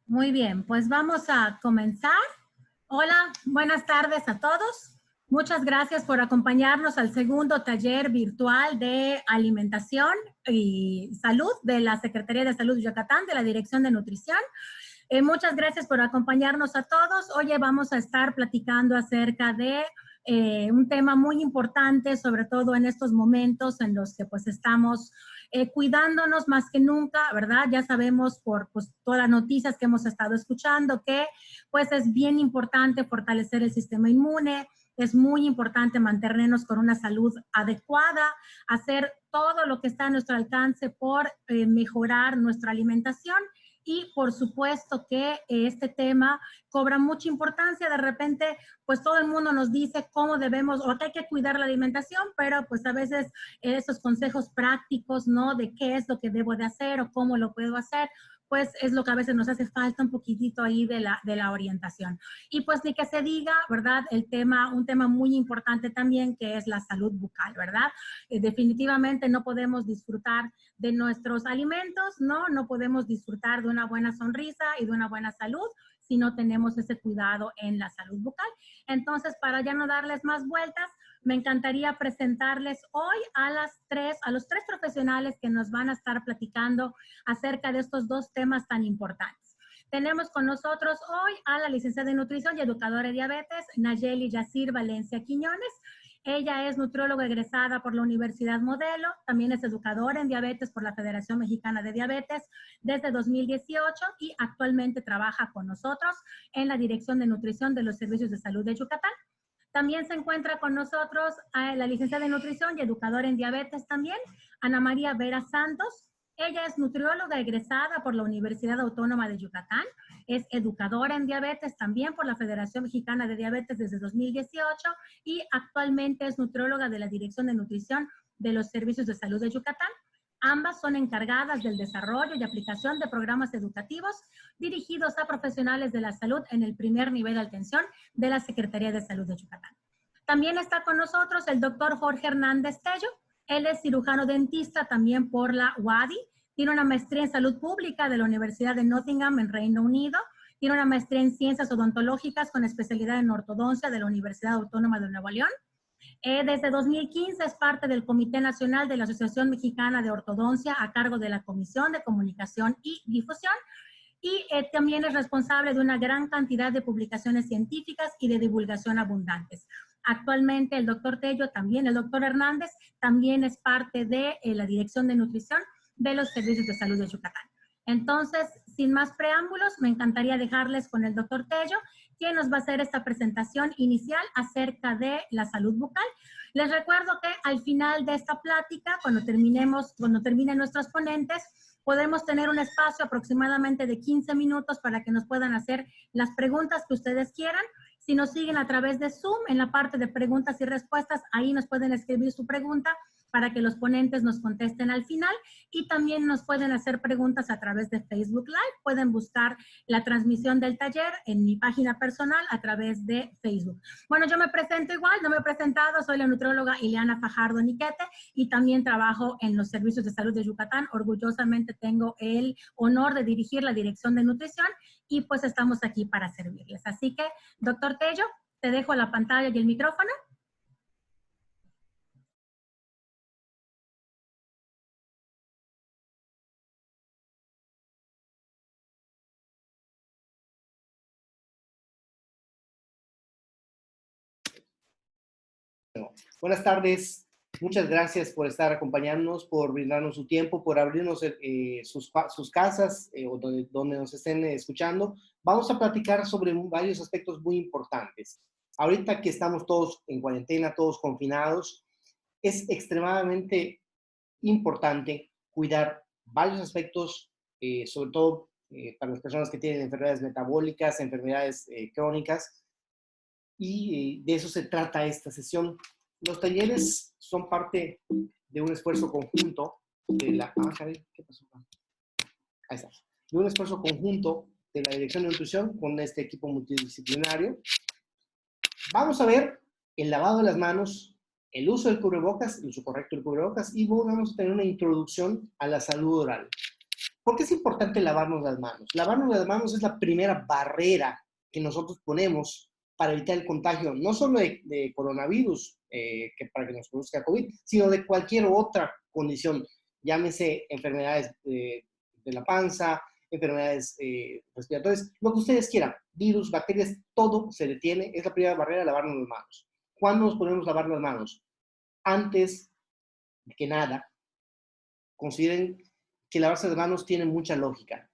Muy bien, pues vamos a comenzar. Hola, buenas tardes a todos. Muchas gracias por acompañarnos al segundo taller virtual de alimentación y salud de la Secretaría de Salud de Yucatán, de la Dirección de Nutrición. Muchas gracias por acompañarnos a todos. Hoy vamos a estar platicando acerca de un tema muy importante, sobre todo en estos momentos en los que pues estamos cuidándonos más que nunca, ¿verdad? Ya sabemos por pues, todas las noticias que hemos estado escuchando que pues es bien importante fortalecer el sistema inmune, es muy importante mantenernos con una salud adecuada, hacer todo lo que está a nuestro alcance por mejorar nuestra alimentación. Y por supuesto que este tema cobra mucha importancia. De repente, pues todo el mundo nos dice cómo debemos o que hay que cuidar la alimentación, pero pues a veces esos consejos prácticos, ¿no? De qué es lo que debo de hacer o cómo lo puedo hacer, pues es lo que a veces nos hace falta un poquitito ahí de la orientación. Y pues ni que se diga, ¿verdad? Un tema muy importante también que es la salud bucal, ¿verdad? Definitivamente no podemos disfrutar de nuestros alimentos, ¿no? No podemos disfrutar de una buena sonrisa y de una buena salud si no tenemos ese cuidado en la salud bucal. Entonces, para ya no darles más vueltas, me encantaría presentarles hoy a los tres profesionales que nos van a estar platicando acerca de estos dos temas tan importantes. Tenemos con nosotros hoy a la licenciada en nutrición y educadora de diabetes, Nayeli Yacir Valencia Quiñones. Ella es nutrióloga egresada por la Universidad Modelo, también es educadora en diabetes por la Federación Mexicana de Diabetes desde 2018 y actualmente trabaja con nosotros en la Dirección de Nutrición de los Servicios de Salud de Yucatán. También se encuentra con nosotros la licenciada en nutrición y educadora en diabetes también, Ana María Vera Santos. Ella es nutrióloga egresada por la Universidad Autónoma de Yucatán, es educadora en diabetes también por la Federación Mexicana de Diabetes desde 2018 y actualmente es nutrióloga de la Dirección de Nutrición de los Servicios de Salud de Yucatán. Ambas son encargadas del desarrollo y aplicación de programas educativos dirigidos a profesionales de la salud en el primer nivel de atención de la Secretaría de Salud de Yucatán. También está con nosotros el doctor Jorge Hernández Tello. Él es cirujano dentista también por la UADY. Tiene una maestría en salud pública de la Universidad de Nottingham en Reino Unido. Tiene una maestría en ciencias odontológicas con especialidad en ortodoncia de la Universidad Autónoma de Nuevo León. Desde 2015 es parte del Comité Nacional de la Asociación Mexicana de Ortodoncia a cargo de la Comisión de Comunicación y Difusión y también es responsable de una gran cantidad de publicaciones científicas y de divulgación abundantes. Actualmente el doctor Tello, también el doctor Hernández, también es parte de la Dirección de Nutrición de los Servicios de Salud de Yucatán. Entonces, sin más preámbulos, me encantaría dejarles con el doctor Tello, quien nos va a hacer esta presentación inicial acerca de la salud bucal. Les recuerdo que al final de esta plática, cuando terminen nuestros ponentes, podemos tener un espacio aproximadamente de 15 minutos para que nos puedan hacer las preguntas que ustedes quieran. Si nos siguen a través de Zoom, en la parte de preguntas y respuestas, ahí nos pueden escribir su pregunta para que los ponentes nos contesten al final y también nos pueden hacer preguntas a través de Facebook Live. Pueden buscar la transmisión del taller en mi página personal a través de Facebook. Bueno, yo me presento igual, no me he presentado, soy la nutrióloga Ileana Fajardo Niquete y también trabajo en los servicios de salud de Yucatán. Orgullosamente tengo el honor de dirigir la Dirección de Nutrición y pues estamos aquí para servirles. Así que, doctor Tello, te dejo la pantalla y el micrófono. Buenas tardes, muchas gracias por estar acompañándonos, por brindarnos su tiempo, por abrirnos sus casas o donde nos estén escuchando. Vamos a platicar sobre varios aspectos muy importantes. Ahorita que estamos todos en cuarentena, todos confinados, es extremadamente importante cuidar varios aspectos, sobre todo para las personas que tienen enfermedades metabólicas, enfermedades crónicas, y de eso se trata esta sesión. Los talleres son parte de un esfuerzo conjunto de la... ¿qué pasó? Ahí está. De un esfuerzo conjunto de la Dirección de Nutrición con este equipo multidisciplinario. Vamos a ver el lavado de las manos, el uso del cubrebocas, el uso correcto del cubrebocas, y vamos a tener una introducción a la salud oral. ¿Por qué es importante lavarnos las manos? Lavarnos las manos es la primera barrera que nosotros ponemos para evitar el contagio, no solo de coronavirus, que para que nos produzca COVID, sino de cualquier otra condición, llámese enfermedades de la panza, enfermedades respiratorias, lo que ustedes quieran, virus, bacterias, todo se detiene. Es la primera barrera, lavarnos las manos. ¿Cuándo nos podemos lavar las manos? Antes que nada, consideren que lavarse las manos tiene mucha lógica.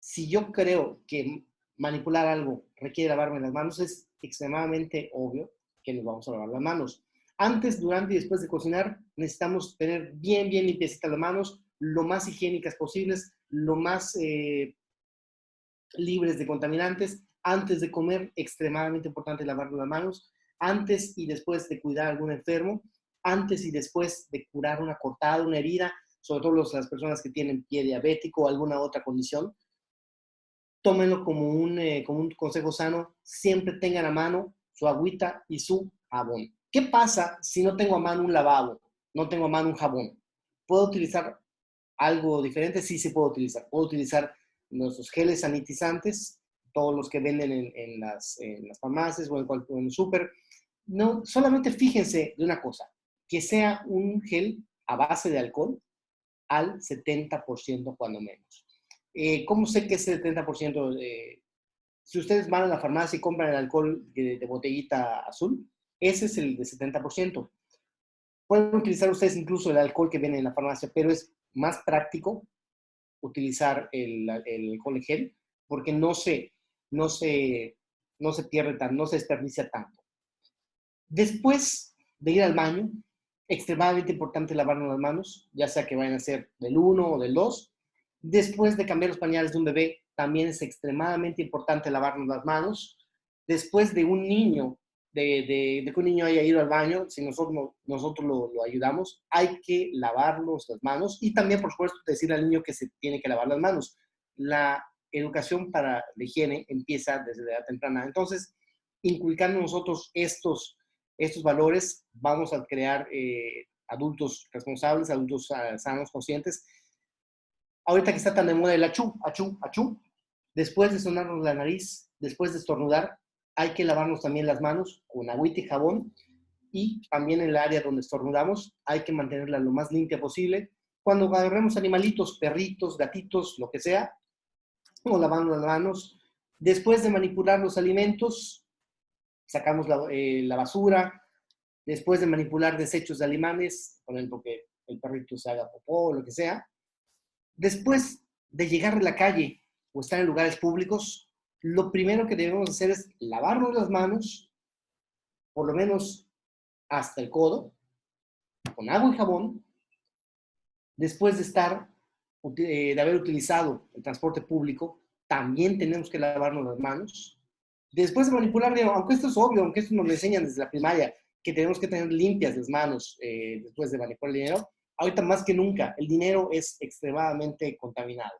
Si yo creo que manipular algo requiere lavarme las manos, es extremadamente obvio que nos vamos a lavar las manos. Antes, durante y después de cocinar, necesitamos tener bien limpiecitas las manos, lo más higiénicas posibles, lo más libres de contaminantes. Antes de comer, extremadamente importante lavarnos las manos. Antes y después de cuidar a algún enfermo, antes y después de curar una cortada, una herida, sobre todo las personas que tienen pie diabético o alguna otra condición. Tómenlo como un consejo sano. Siempre tengan a mano su agüita y su jabón. ¿Qué pasa si no tengo a mano un lavabo? No tengo a mano un jabón. ¿Puedo utilizar algo diferente? Sí, sí puedo utilizar. Puedo utilizar nuestros geles sanitizantes, todos los que venden en las farmacias o en el súper. No, solamente fíjense de una cosa, que sea un gel a base de alcohol al 70% cuando menos. ¿Cómo sé que es el 70%? Si ustedes van a la farmacia y compran el alcohol de botellita azul, ese es el de 70%. Pueden utilizar ustedes incluso el alcohol que viene en la farmacia, pero es más práctico utilizar el alcohol en gel porque no se pierde tanto, no se desperdicia tanto. Después de ir al baño, extremadamente importante lavarnos las manos, ya sea que vayan a ser del 1 o del 2. Después de cambiar los pañales de un bebé, también es extremadamente importante lavarnos las manos. Después de un niño, de que un niño haya ido al baño, si nosotros lo ayudamos, hay que lavarnos las manos y también, por supuesto, decirle al niño que se tiene que lavar las manos. La educación para la higiene empieza desde edad temprana. Entonces, inculcando nosotros estos valores, vamos a crear adultos responsables, adultos sanos, conscientes. Ahorita que está tan de moda el achú, achú, achú, después de sonarnos la nariz, después de estornudar, hay que lavarnos también las manos con agüita y jabón, y también en el área donde estornudamos hay que mantenerla lo más limpia posible. Cuando agarremos animalitos, perritos, gatitos, lo que sea, o lavando las manos. Después de manipular los alimentos, sacamos la basura. Después de manipular desechos de animales, por ejemplo, que el perrito se haga popó o lo que sea. Después de llegar a la calle o estar en lugares públicos, lo primero que debemos hacer es lavarnos las manos, por lo menos hasta el codo, con agua y jabón. Después de haber utilizado el transporte público, también tenemos que lavarnos las manos. Después de manipular, aunque esto es obvio, aunque esto nos lo enseñan desde la primaria, que tenemos que tener limpias las manos después de manipular el dinero, ahorita más que nunca, el dinero es extremadamente contaminado.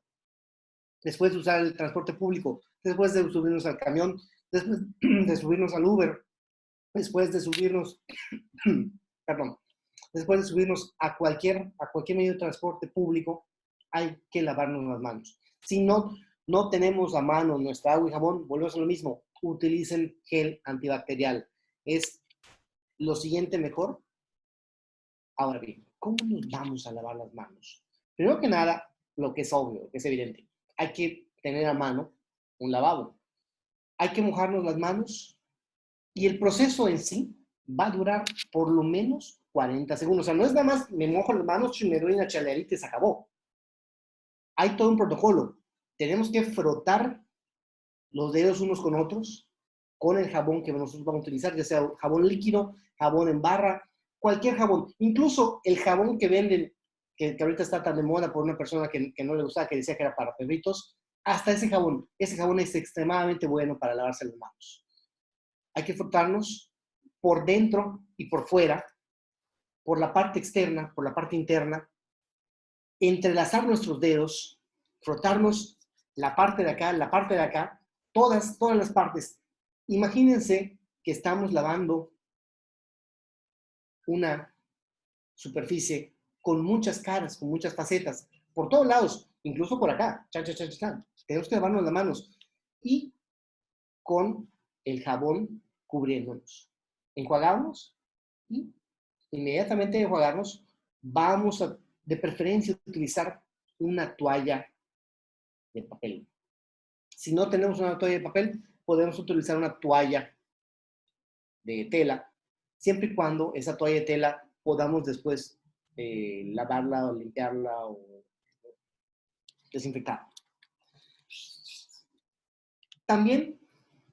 Después de usar el transporte público, después de subirnos al camión, después de subirnos al Uber, después de subirnos, perdón, después de subirnos a cualquier medio de transporte público, hay que lavarnos las manos. Si no tenemos a mano nuestra agua y jabón, volvemos a lo mismo, utilicen gel antibacterial. Es lo siguiente mejor. Ahora bien, ¿cómo nos vamos a lavar las manos? Primero que nada, lo que es obvio, lo que es evidente, hay que tener a mano un lavabo. Hay que mojarnos las manos y el proceso en sí va a durar por lo menos 40 segundos. O sea, no es nada más me mojo las manos y me doy una chaleadita y se acabó. Hay todo un protocolo. Tenemos que frotar los dedos unos con otros con el jabón que nosotros vamos a utilizar, ya sea jabón líquido, jabón en barra, cualquier jabón. Incluso el jabón que venden, que ahorita está tan de moda por una persona que no le gustaba, que decía que era para perritos, hasta ese jabón es extremadamente bueno para lavarse las manos. Hay que frotarnos por dentro y por fuera, por la parte externa, por la parte interna, entrelazar nuestros dedos, frotarnos la parte de acá, todas las partes. Imagínense que estamos lavando una superficie con muchas caras, con muchas facetas, por todos lados. incluso por acá, tenemos que lavarnos las manos y con el jabón cubriéndonos. Enjuagamos y inmediatamente de enjuagarnos vamos a, de preferencia, utilizar una toalla de papel. Si no tenemos una toalla de papel, podemos utilizar una toalla de tela, siempre y cuando esa toalla de tela podamos después lavarla o limpiarla o desinfectarla. También,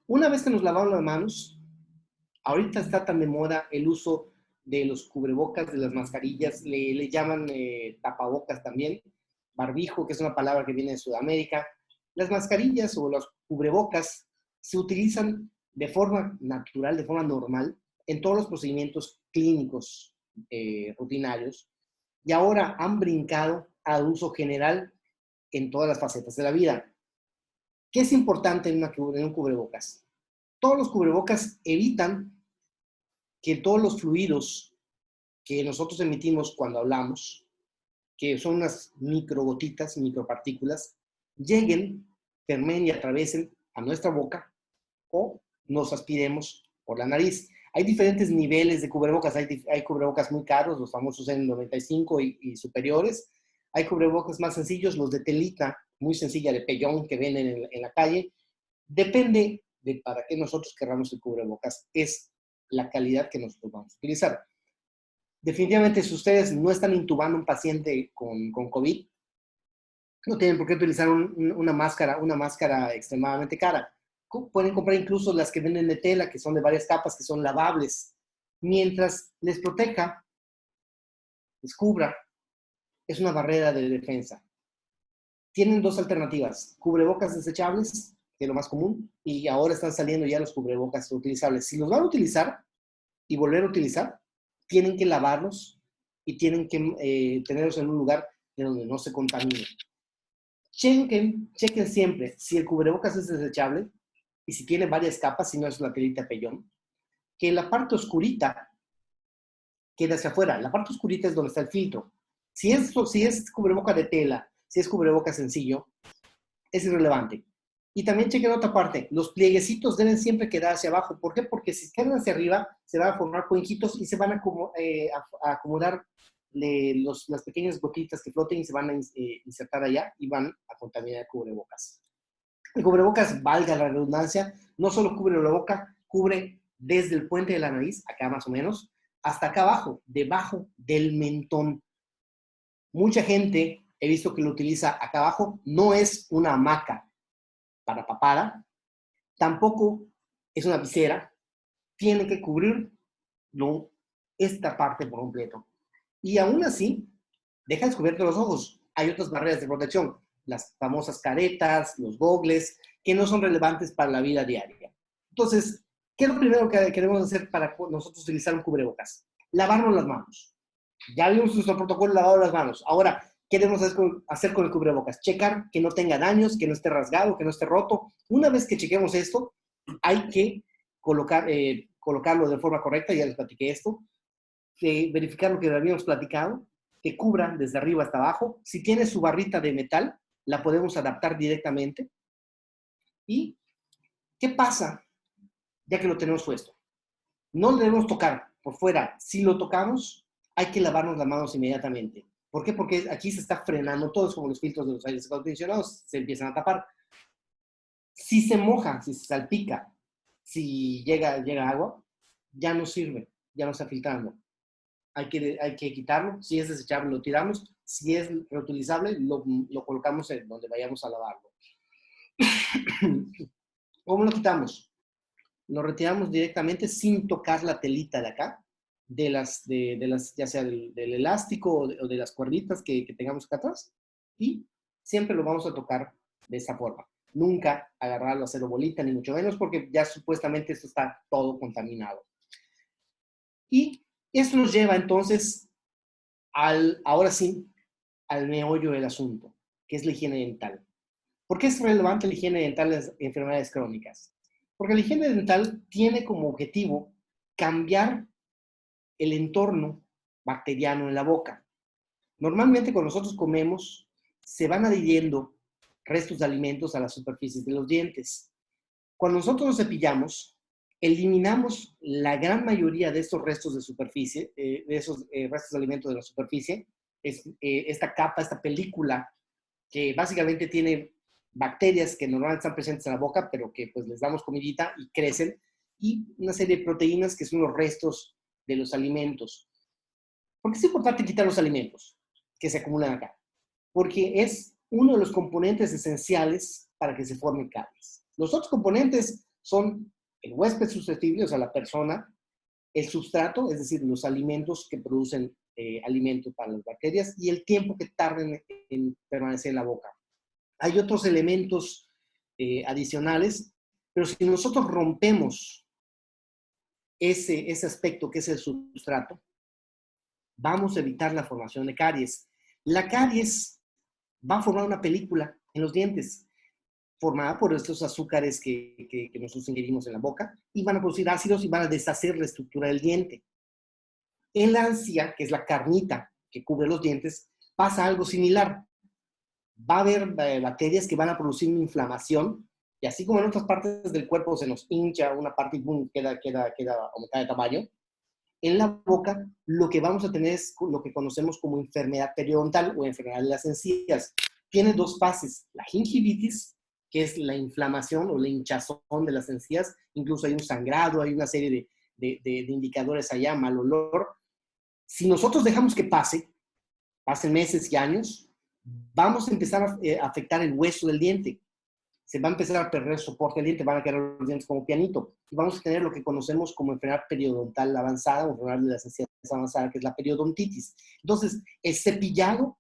una vez que nos lavamos las manos, ahorita está tan de moda el uso de los cubrebocas, de las mascarillas, le llaman tapabocas también, barbijo, que es una palabra que viene de Sudamérica. Las mascarillas o los cubrebocas se utilizan de forma natural, de forma normal, en todos los procedimientos clínicos rutinarios, y ahora han brincado al uso general en todas las facetas de la vida. ¿Qué es importante en un cubrebocas? Todos los cubrebocas evitan que todos los fluidos que nosotros emitimos cuando hablamos, que son unas microgotitas, micropartículas, lleguen, permeen y atraviesen a nuestra boca o nos aspiremos por la nariz. Hay diferentes niveles de cubrebocas. Hay cubrebocas muy caros, los famosos N95 y superiores. Hay cubrebocas más sencillos, los de telita, muy sencilla, de pellón, que venden en la calle. Depende de para qué nosotros querramos el cubrebocas. Es la calidad que nosotros vamos a utilizar. Definitivamente, si ustedes no están intubando a un paciente con COVID, no tienen por qué utilizar una máscara extremadamente cara. Pueden comprar incluso las que venden de tela, que son de varias capas, que son lavables. Mientras les proteja, les cubra, es una barrera de defensa. Tienen dos alternativas: cubrebocas desechables, que es lo más común, y ahora están saliendo ya los cubrebocas reutilizables. Si los van a utilizar y volver a utilizar, tienen que lavarlos y tienen que tenerlos en un lugar de donde no se contamine. Chequen siempre si el cubrebocas es desechable y si tiene varias capas, si no es la telita pellón, que la parte oscurita quede hacia afuera. La parte oscurita es donde está el filtro. Si es cubreboca de tela, si es cubreboca sencillo, es irrelevante. Y también chequen otra parte, los plieguecitos deben siempre quedar hacia abajo. ¿Por qué? Porque si quedan hacia arriba, se van a formar cuenquitos y se van a acomodar las pequeñas gotitas que floten y se van a insertar allá y van a contaminar el cubrebocas. El cubrebocas, valga la redundancia, no solo cubre la boca, cubre desde el puente de la nariz, acá más o menos, hasta acá abajo, debajo del mentón. Mucha gente he visto que lo utiliza acá abajo, no es una hamaca para papada, tampoco es una visera, tiene que cubrir esta parte por completo. Y aún así, deja descubiertos los ojos. Hay otras barreras de protección, las famosas caretas, los gogles, que no son relevantes para la vida diaria. Entonces, ¿qué es lo primero que queremos hacer para nosotros utilizar un cubrebocas? Lavarnos las manos. Ya vimos nuestro protocolo lavado las manos. Ahora, ¿qué debemos hacer con el cubrebocas? Checar que no tenga daños, que no esté rasgado, que no esté roto. Una vez que chequemos esto, hay que colocarlo de forma correcta, ya les platiqué esto, verificar lo que habíamos platicado, que cubra desde arriba hasta abajo. Si tiene su barrita de metal, la podemos adaptar directamente. ¿Y qué pasa ya que lo tenemos puesto? No lo debemos tocar por fuera. Si lo tocamos, hay que lavarnos las manos inmediatamente. ¿Por qué? Porque aquí se está frenando todo, es como los filtros de los aires acondicionados, se empiezan a tapar. Si se moja, si se salpica, si llega agua, ya no sirve, ya no está filtrando. Hay que quitarlo. Si es desechable, lo tiramos. Si es reutilizable, lo colocamos en donde vayamos a lavarlo. ¿Cómo lo quitamos? Lo retiramos directamente sin tocar la telita de acá, ya sea del elástico o de las cuerditas que tengamos acá atrás, y siempre lo vamos a tocar de esta forma. Nunca agarrarlo, hacerlo bolita, ni mucho menos, porque ya supuestamente esto está todo contaminado. Y esto nos lleva entonces ahora sí, al meollo del asunto, que es la higiene dental. ¿Por qué es relevante la higiene dental en las enfermedades crónicas? Porque la higiene dental tiene como objetivo cambiar el entorno bacteriano en la boca. Normalmente cuando nosotros comemos, se van adhiriendo restos de alimentos a las superficies de los dientes. Cuando nosotros nos cepillamos, eliminamos la gran mayoría de estos restos de superficie, de esos restos de alimentos de la superficie, esta capa, esta película, que básicamente tiene bacterias que normalmente están presentes en la boca, pero que pues les damos comidita y crecen, y una serie de proteínas que son los restos de los alimentos. ¿Por qué es importante quitar los alimentos que se acumulan acá? Porque es uno de los componentes esenciales para que se formen caries. Los otros componentes son el huésped susceptible, o sea, la persona, el sustrato, es decir, los alimentos que producen alimento para las bacterias, y el tiempo que tarden en permanecer en la boca. Hay otros elementos adicionales, pero si nosotros rompemos ese aspecto que es el sustrato, vamos a evitar la formación de caries. La caries va a formar una película en los dientes, formada por estos azúcares que nosotros ingerimos en la boca, y van a producir ácidos y van a deshacer la estructura del diente. En la encía, que es la carnita que cubre los dientes, pasa algo similar. Va a haber bacterias que van a producir una inflamación, y así como en otras partes del cuerpo se nos hincha una parte y boom, queda aumentada de tamaño, en la boca lo que vamos a tener es lo que conocemos como enfermedad periodontal o enfermedad de las encías. Tiene dos fases: la gingivitis, que es la inflamación o la hinchazón de las encías, incluso hay un sangrado, hay una serie de indicadores allá, mal olor. Si nosotros dejamos que pasen meses y años, vamos a empezar a afectar el hueso del diente. Se va a empezar a perder el soporte del diente, van a quedar los dientes como pianito. Y vamos a tener lo que conocemos como enfermedad periodontal avanzada o enfermedad de las encías avanzada, que es la periodontitis. Entonces, el cepillado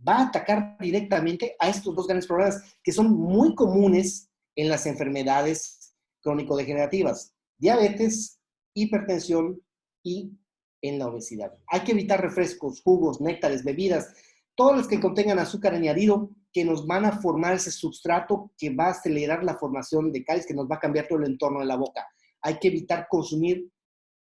va a atacar directamente a estos dos grandes problemas que son muy comunes en las enfermedades crónico-degenerativas: diabetes, hipertensión y en la obesidad. Hay que evitar refrescos, jugos, néctares, bebidas, todos los que contengan azúcar añadido, que nos van a formar ese substrato que va a acelerar la formación de caries, que nos va a cambiar todo el entorno de la boca. Hay que evitar consumir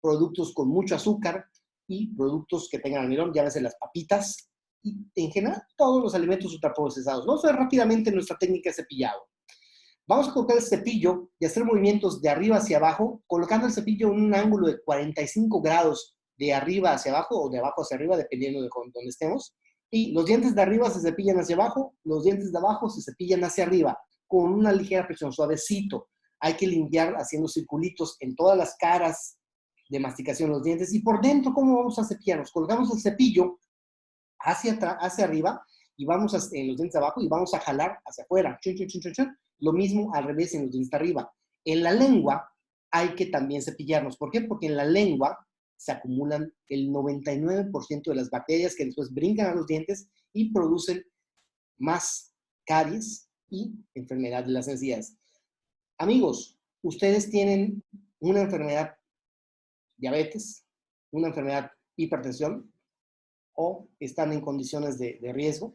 productos con mucho azúcar y productos que tengan almidón, llámese las papitas, y en general todos los alimentos ultraprocesados. Vamos a ver rápidamente nuestra técnica de cepillado. Vamos a colocar el cepillo y hacer movimientos de arriba hacia abajo, colocando el cepillo en un ángulo de 45 grados de arriba hacia abajo o de abajo hacia arriba, dependiendo de donde estemos. Y los dientes de arriba se cepillan hacia abajo, los dientes de abajo se cepillan hacia arriba, con una ligera presión, suavecito. Hay que limpiar haciendo circulitos en todas las caras de masticación de los dientes. Y por dentro, ¿cómo vamos a cepillarnos? Colocamos el cepillo hacia arriba y vamos en los dientes de abajo y vamos a jalar hacia afuera. Chun, chun, chun, chun, chun. Lo mismo al revés en los dientes de arriba. En la lengua hay que también cepillarnos. ¿Por qué? Porque en la lengua se acumulan el 99% de las bacterias que después brincan a los dientes y producen más caries y enfermedad de las encías. Amigos, ustedes tienen una enfermedad diabetes, una enfermedad hipertensión o están en condiciones de riesgo,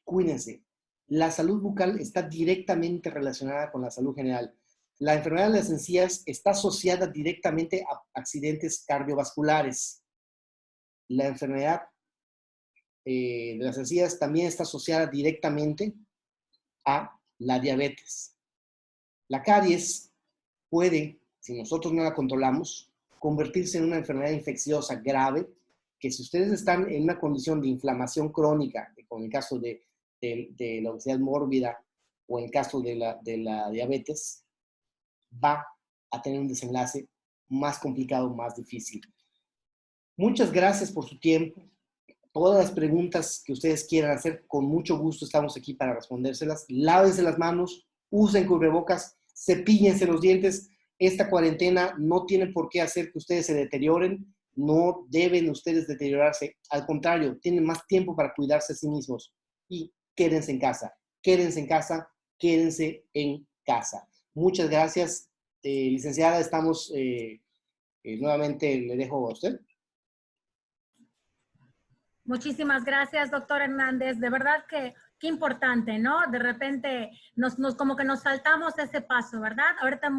cuídense. La salud bucal está directamente relacionada con la salud general. La enfermedad de las encías está asociada directamente a accidentes cardiovasculares. La enfermedad de las encías también está asociada directamente a la diabetes. La caries puede, si nosotros no la controlamos, convertirse en una enfermedad infecciosa grave, que si ustedes están en una condición de inflamación crónica, como en el caso de la obesidad mórbida o en el caso de la diabetes, va a tener un desenlace más complicado, más difícil. Muchas gracias por su tiempo. Todas las preguntas que ustedes quieran hacer, con mucho gusto estamos aquí para respondérselas. Lávense las manos, usen cubrebocas, cepíllense los dientes. Esta cuarentena no tiene por qué hacer que ustedes se deterioren. No deben ustedes deteriorarse. Al contrario, tienen más tiempo para cuidarse a sí mismos. Y quédense en casa. Quédense en casa. Quédense en casa. Muchas gracias, licenciada. Estamos, nuevamente le dejo a usted. Muchísimas gracias, doctor Hernández. De verdad que qué importante, ¿no? De repente como que nos saltamos ese paso, ¿verdad? Ahorita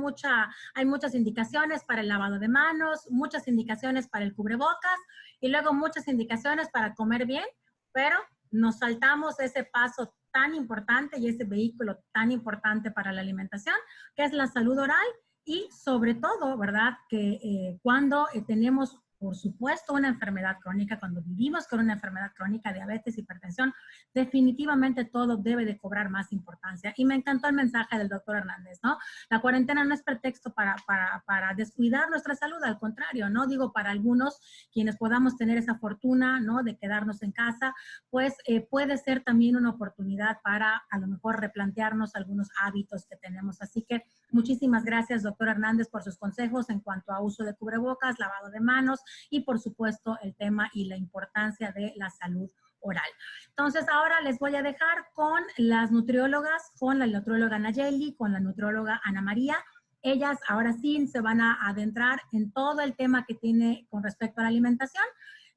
hay muchas indicaciones para el lavado de manos, muchas indicaciones para el cubrebocas y luego muchas indicaciones para comer bien, pero nos saltamos ese paso tan importante y ese vehículo tan importante para la alimentación, que es la salud oral y sobre todo, ¿verdad? Que cuando tenemos, por supuesto, una enfermedad crónica, cuando vivimos con una enfermedad crónica, diabetes, hipertensión, definitivamente todo debe de cobrar más importancia. Y me encantó el mensaje del doctor Hernández, ¿no? La cuarentena no es pretexto para descuidar nuestra salud, al contrario, ¿no? Digo, para algunos, quienes podamos tener esa fortuna, ¿no? De quedarnos en casa, pues puede ser también una oportunidad para a lo mejor replantearnos algunos hábitos que tenemos. Así que muchísimas gracias, doctor Hernández, por sus consejos en cuanto a uso de cubrebocas, lavado de manos y, por supuesto, el tema y la importancia de la salud oral. Entonces, ahora les voy a dejar con las nutriólogas, con la nutrióloga Nayeli, con la nutrióloga Ana María. Ellas ahora sí se van a adentrar en todo el tema que tiene con respecto a la alimentación.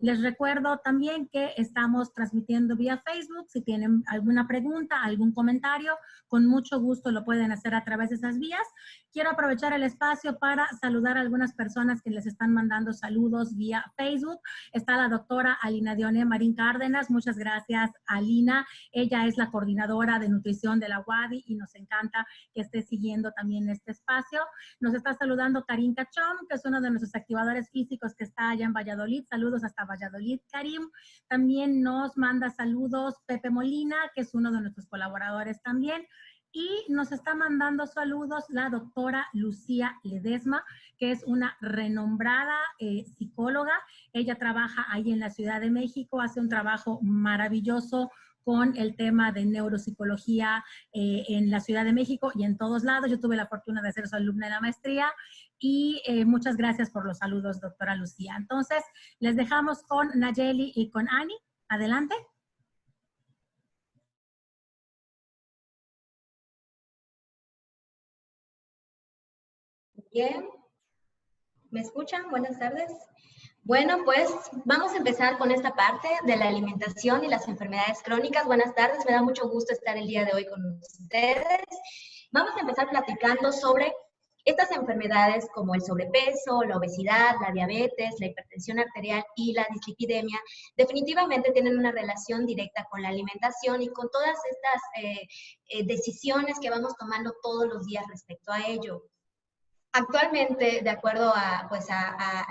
Les recuerdo también que estamos transmitiendo vía Facebook. Si tienen alguna pregunta, algún comentario, con mucho gusto lo pueden hacer a través de esas vías. Quiero aprovechar el espacio para saludar a algunas personas que les están mandando saludos vía Facebook. Está la doctora Alina Dione Marín Cárdenas. Muchas gracias, Alina. Ella es la coordinadora de nutrición de la UADY y nos encanta que esté siguiendo también este espacio. Nos está saludando Karim Cachón, que es uno de nuestros activadores físicos que está allá en Valladolid. Saludos hasta Valladolid, Karim. También nos manda saludos Pepe Molina, que es uno de nuestros colaboradores también. Y nos está mandando saludos la doctora Lucía Ledesma, que es una renombrada psicóloga. Ella trabaja ahí en la Ciudad de México, hace un trabajo maravilloso con el tema de neuropsicología en la Ciudad de México y en todos lados. Yo tuve la fortuna de ser su alumna en la maestría y muchas gracias por los saludos, doctora Lucía. Entonces, les dejamos con Nayeli y con Ani. Adelante. Bien, ¿me escuchan? Buenas tardes. Bueno, pues vamos a empezar con esta parte de la alimentación y las enfermedades crónicas. Buenas tardes, me da mucho gusto estar el día de hoy con ustedes. Vamos a empezar platicando sobre estas enfermedades como el sobrepeso, la obesidad, la diabetes, la hipertensión arterial y la dislipidemia. Definitivamente tienen una relación directa con la alimentación y con todas estas decisiones que vamos tomando todos los días respecto a ello. Actualmente, de acuerdo a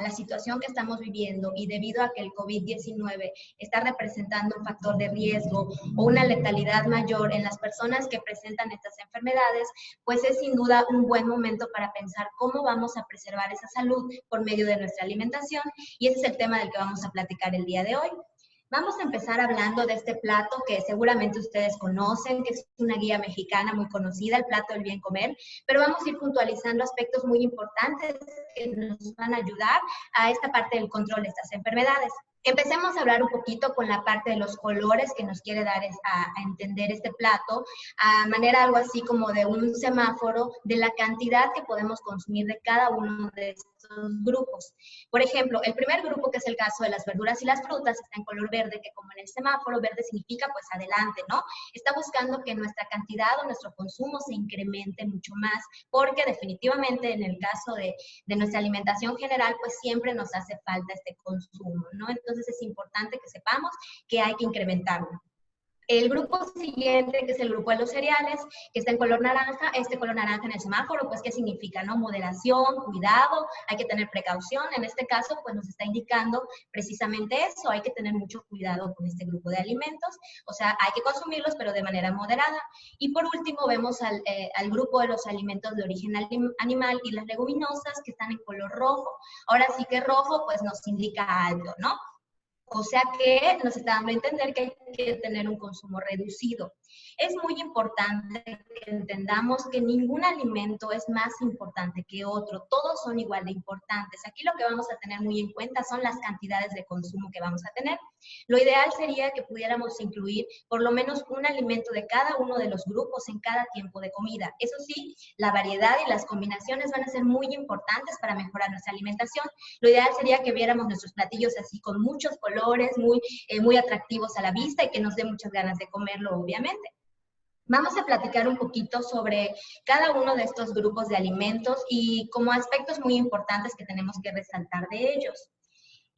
la situación que estamos viviendo y debido a que el COVID-19 está representando un factor de riesgo o una letalidad mayor en las personas que presentan estas enfermedades, pues es sin duda un buen momento para pensar cómo vamos a preservar esa salud por medio de nuestra alimentación, y ese es el tema del que vamos a platicar el día de hoy. Vamos a empezar hablando de este plato que seguramente ustedes conocen, que es una guía mexicana muy conocida, el plato del bien comer, pero vamos a ir puntualizando aspectos muy importantes que nos van a ayudar a esta parte del control de estas enfermedades. Empecemos a hablar un poquito con la parte de los colores que nos quiere dar a entender este plato, a manera algo así como de un semáforo de la cantidad que podemos consumir de cada uno de estos grupos. Por ejemplo, el primer grupo, que es el caso de las verduras y las frutas, está en color verde, que como en el semáforo, verde significa pues adelante, ¿no? Está buscando que nuestra cantidad o nuestro consumo se incremente mucho más, porque definitivamente en el caso de nuestra alimentación general, pues siempre nos hace falta este consumo, ¿no? Entonces es importante que sepamos que hay que incrementarlo. El grupo siguiente, que es el grupo de los cereales, que está en color naranja, este color naranja en el semáforo, pues ¿qué significa, no? Moderación, cuidado, hay que tener precaución. En este caso, pues nos está indicando precisamente eso, hay que tener mucho cuidado con este grupo de alimentos, o sea, hay que consumirlos, pero de manera moderada. Y por último, vemos al grupo de los alimentos de origen animal y las leguminosas, que están en color rojo. Ahora sí que rojo, pues nos indica algo, ¿no? O sea que nos está dando a entender que hay que tener un consumo reducido. Es muy importante que entendamos que ningún alimento es más importante que otro. Todos son igual de importantes. Aquí lo que vamos a tener muy en cuenta son las cantidades de consumo que vamos a tener. Lo ideal sería que pudiéramos incluir por lo menos un alimento de cada uno de los grupos en cada tiempo de comida. Eso sí, la variedad y las combinaciones van a ser muy importantes para mejorar nuestra alimentación. Lo ideal sería que viéramos nuestros platillos así con muchos colores, muy atractivos a la vista y que nos dé muchas ganas de comerlo, obviamente. Vamos a platicar un poquito sobre cada uno de estos grupos de alimentos y como aspectos muy importantes que tenemos que resaltar de ellos.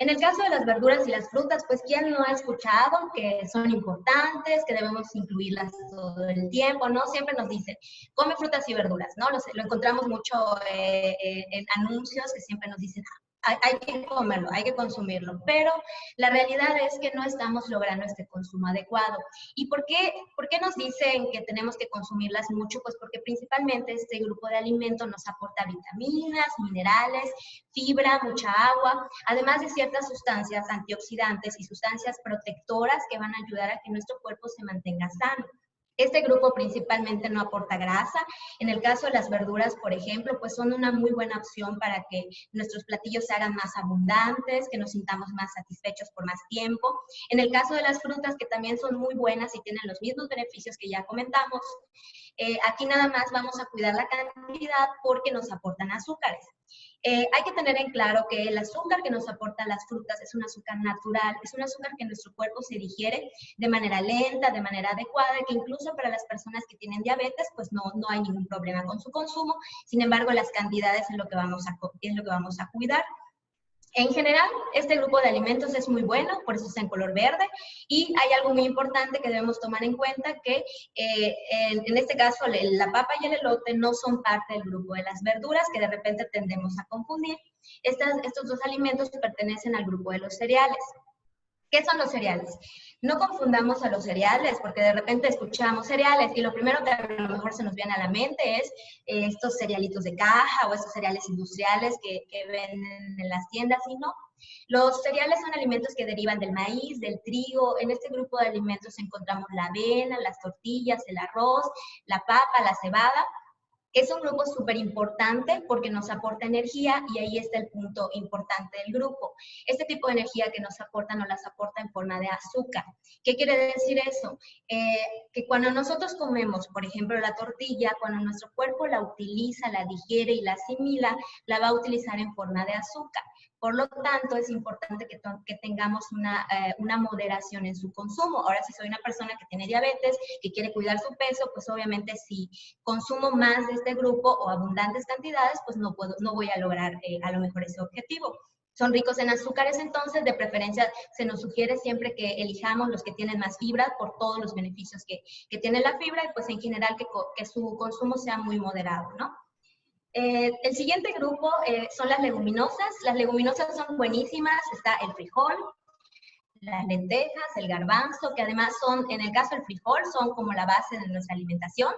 En el caso de las verduras y las frutas, pues ¿quién no ha escuchado que son importantes, que debemos incluirlas todo el tiempo, ¿no? Siempre nos dicen, come frutas y verduras, ¿no? Lo encontramos mucho en anuncios que siempre nos dicen, hay que comerlo, hay que consumirlo, pero la realidad es que no estamos logrando este consumo adecuado. ¿Y por qué nos dicen que tenemos que consumirlas mucho? Pues porque principalmente este grupo de alimentos nos aporta vitaminas, minerales, fibra, mucha agua, además de ciertas sustancias antioxidantes y sustancias protectoras que van a ayudar a que nuestro cuerpo se mantenga sano. Este grupo principalmente no aporta grasa. En el caso de las verduras, por ejemplo, pues son una muy buena opción para que nuestros platillos se hagan más abundantes, que nos sintamos más satisfechos por más tiempo. En el caso de las frutas, que también son muy buenas y tienen los mismos beneficios que ya comentamos, aquí nada más vamos a cuidar la cantidad porque nos aportan azúcares. Hay que tener en claro que el azúcar que nos aportan las frutas es un azúcar natural, es un azúcar que nuestro cuerpo se digiere de manera lenta, de manera adecuada, y que incluso para las personas que tienen diabetes, pues no hay ningún problema con su consumo. Sin embargo, las cantidades es lo que vamos a cuidar. En general, este grupo de alimentos es muy bueno, por eso está en color verde, y hay algo muy importante que debemos tomar en cuenta, que en este caso la papa y el elote no son parte del grupo de las verduras, que de repente tendemos a confundir. Estos dos alimentos pertenecen al grupo de los cereales. ¿Qué son los cereales? No confundamos a los cereales, porque de repente escuchamos cereales y lo primero que a lo mejor se nos viene a la mente es estos cerealitos de caja o estos cereales industriales que venden en las tiendas, y no. Los cereales son alimentos que derivan del maíz, del trigo. En este grupo de alimentos encontramos la avena, las tortillas, el arroz, la papa, la cebada. Es un grupo súper importante porque nos aporta energía, y ahí está el punto importante del grupo. Este tipo de energía que nos aporta las aporta en forma de azúcar. ¿Qué quiere decir eso? Que cuando nosotros comemos, por ejemplo, la tortilla, cuando nuestro cuerpo la utiliza, la digiere y la asimila, la va a utilizar en forma de azúcar. Por lo tanto, es importante que tengamos una moderación en su consumo. Ahora, si soy una persona que tiene diabetes, que quiere cuidar su peso, pues obviamente si consumo más de este grupo o abundantes cantidades, pues no voy a lograr a lo mejor ese objetivo. Son ricos en azúcares, entonces de preferencia se nos sugiere siempre que elijamos los que tienen más fibra por todos los beneficios que tiene la fibra, y pues en general que su consumo sea muy moderado, ¿no? El siguiente grupo son las leguminosas. Las leguminosas son buenísimas. Está el frijol, las lentejas, el garbanzo, que además son, en el caso del frijol, son como la base de nuestra alimentación.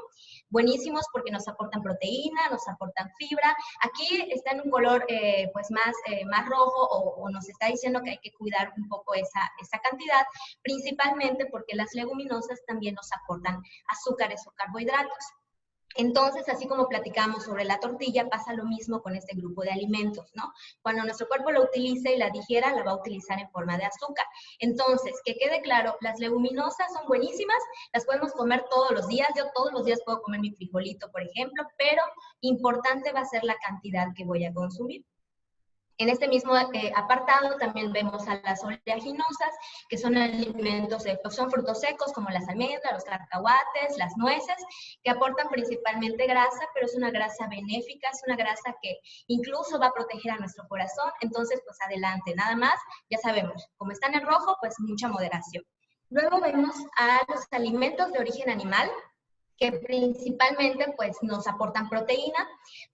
Buenísimos porque nos aportan proteína, nos aportan fibra. Aquí está en un color pues más rojo, o nos está diciendo que hay que cuidar un poco esa cantidad, principalmente porque las leguminosas también nos aportan azúcares o carbohidratos. Entonces, así como platicamos sobre la tortilla, pasa lo mismo con este grupo de alimentos, ¿no? Cuando nuestro cuerpo lo utilice y la digiera, la va a utilizar en forma de azúcar. Entonces, que quede claro, las leguminosas son buenísimas, las podemos comer todos los días. Yo todos los días puedo comer mi frijolito, por ejemplo, pero importante va a ser la cantidad que voy a consumir. En este mismo apartado también vemos a las oleaginosas, que son alimentos, son frutos secos como las almendras, los cacahuates, las nueces, que aportan principalmente grasa, pero es una grasa benéfica, es una grasa que incluso va a proteger a nuestro corazón. Entonces, pues adelante, nada más, ya sabemos, como están en rojo, pues mucha moderación. Luego vemos a los alimentos de origen animal, que principalmente pues nos aportan proteína,